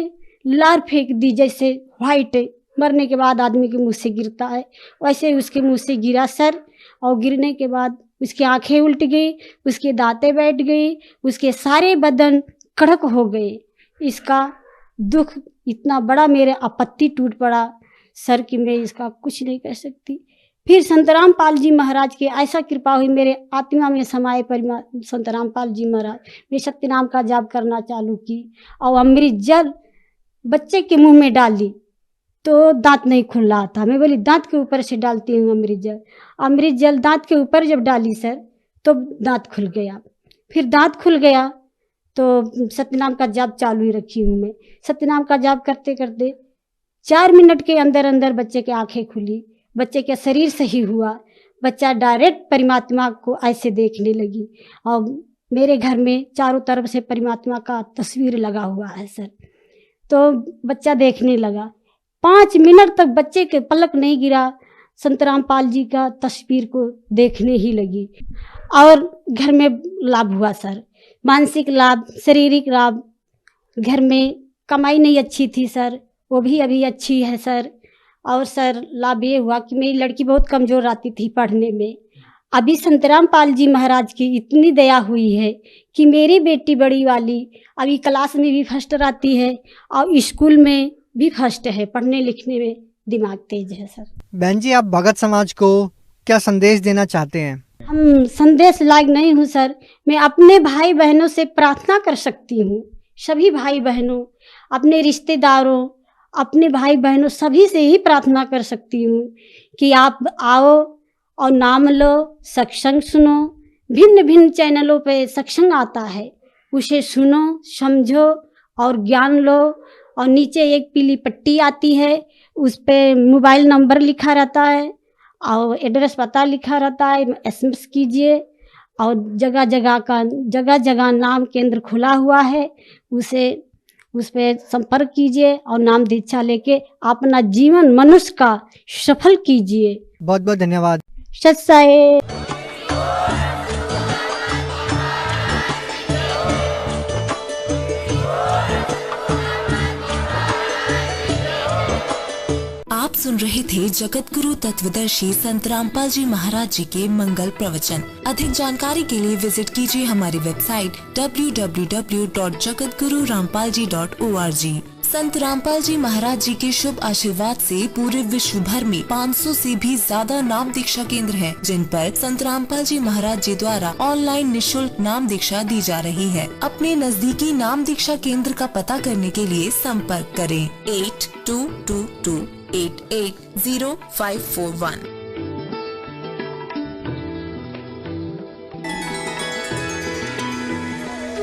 लार फेंक दी, जैसे व्हाइट मरने के बाद आदमी के मुंह से गिरता है वैसे उसके मुंह से गिरा सर। और गिरने के बाद उसकी आंखें उल्ट गई, उसके दांतें बैठ गई, उसके सारे बदन कड़क हो गए। इसका दुख इतना बड़ा मेरे आपत्ति टूट पड़ा सर कि मैं इसका कुछ नहीं कह सकती। फिर संत रामपाल जी महाराज की ऐसा कृपा हुई, मेरे आत्मा में समाये संत रामपाल जी महाराज मैं सत्य नाम का जाप करना चालू की और अमृत जल बच्चे के मुंह में डाल दी तो दांत नहीं खुल रहा था। मैं बोली दांत के ऊपर से डालती हूँ अमृत जल दांत के ऊपर जब डाली सर तो दांत खुल गया। फिर दांत खुल गया तो सत्यनाम का जाप चालू ही रखी हूँ मैं। सत्यनाम का जाप करते करते 4 मिनट के अंदर अंदर बच्चे की आंखें खुली, बच्चे का शरीर सही हुआ, बच्चा डायरेक्ट परमात्मा को ऐसे देखने लगी। और मेरे घर में चारों तरफ से परमात्मा का तस्वीर लगा हुआ है सर। तो बच्चा देखने लगा, 5 मिनट तक बच्चे के पलक नहीं गिरा, संत रामपाल जी का तस्वीर को देखने ही लगी। और घर में लाभ हुआ सर, मानसिक लाभ, शारीरिक लाभ। घर में कमाई नहीं अच्छी थी सर, वो भी अभी अच्छी है सर। और सर लाभ ये हुआ कि मेरी लड़की बहुत कमज़ोर आती थी पढ़ने में, अभी संतराम पाल जी महाराज की इतनी दया हुई है कि मेरी बेटी बड़ी वाली अभी क्लास में भी फर्स्ट आती है और स्कूल में भी फर्स्ट है, पढ़ने लिखने में दिमाग तेज है सर। बहन जी, आप भगत समाज को क्या संदेश देना चाहते हैं? हम संदेश लायक नहीं हूँ सर, मैं अपने भाई बहनों से प्रार्थना कर सकती हूँ, सभी भाई बहनों, अपने रिश्तेदारों, अपने भाई बहनों सभी से ही प्रार्थना कर सकती हूँ कि आप आओ और नाम लो, सत्संग सुनो। भिन्न भिन्न चैनलों पे सत्संग आता है, उसे सुनो, समझो और ज्ञान लो। और नीचे एक पीली पट्टी आती है, उस पे मोबाइल नंबर लिखा रहता है और एड्रेस पता लिखा रहता है, SMS कीजिए। और जगह जगह नाम केंद्र खुला हुआ है, उस पे संपर्क कीजिए और नाम दीक्षा लेके अपना जीवन मनुष्य का सफल कीजिए। बहुत बहुत धन्यवाद। सत साहेब। आप सुन रहे थे जगत गुरु तत्वदर्शी संत रामपाल जी महाराज जी के मंगल प्रवचन। अधिक जानकारी के लिए विजिट कीजिए हमारी वेबसाइट www.jagatgururampalji.org। संत रामपाल जी महाराज जी के शुभ आशीर्वाद से पूरे विश्व भर में 500 से भी ज्यादा नाम दीक्षा केंद्र हैं, जिन पर संत रामपाल जी महाराज जी द्वारा ऑनलाइन निशुल्क नाम दीक्षा दी जा रही है। अपने नजदीकी नाम दीक्षा केंद्र का पता करने के लिए संपर्क करें 8222880541।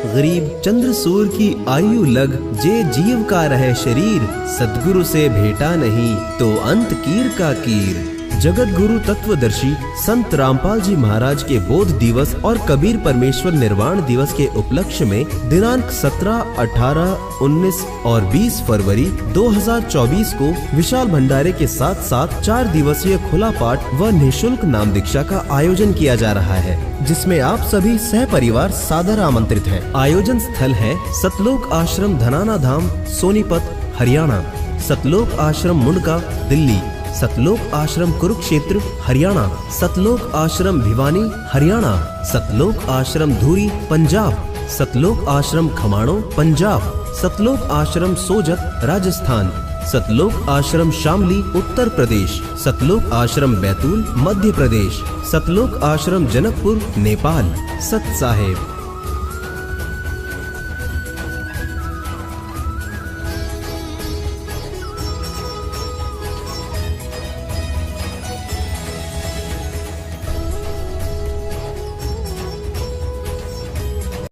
गरीब चंद्रसूर की आयु लग जे जीव का रहे शरीर, सद्गुरु से भेटा नहीं तो अंत कीर का कीर। जगत गुरु तत्वदर्शी संत रामपाल जी महाराज के बोध दिवस और कबीर परमेश्वर निर्वाण दिवस के उपलक्ष्य में दिनांक 17, 18, 19 और 20 फरवरी 2024 को विशाल भंडारे के साथ साथ 4 दिवसीय खुला पाठ व निःशुल्क नाम दीक्षा का आयोजन किया जा रहा है, जिसमें आप सभी सह परिवार सादर आमंत्रित हैं। आयोजन स्थल है सतलोक आश्रम धनाना धाम, सोनीपत, हरियाणा। सतलोक आश्रम मुंडका, दिल्ली। सतलोक आश्रम कुरुक्षेत्र, हरियाणा। सतलोक आश्रम भिवानी, हरियाणा। सतलोक आश्रम धूरी, पंजाब। सतलोक आश्रम खमाणो, पंजाब। सतलोक आश्रम सोजत, राजस्थान। सतलोक आश्रम शामली, उत्तर प्रदेश। सतलोक आश्रम बैतूल, मध्य प्रदेश। सतलोक आश्रम जनकपुर, नेपाल। सत साहेब।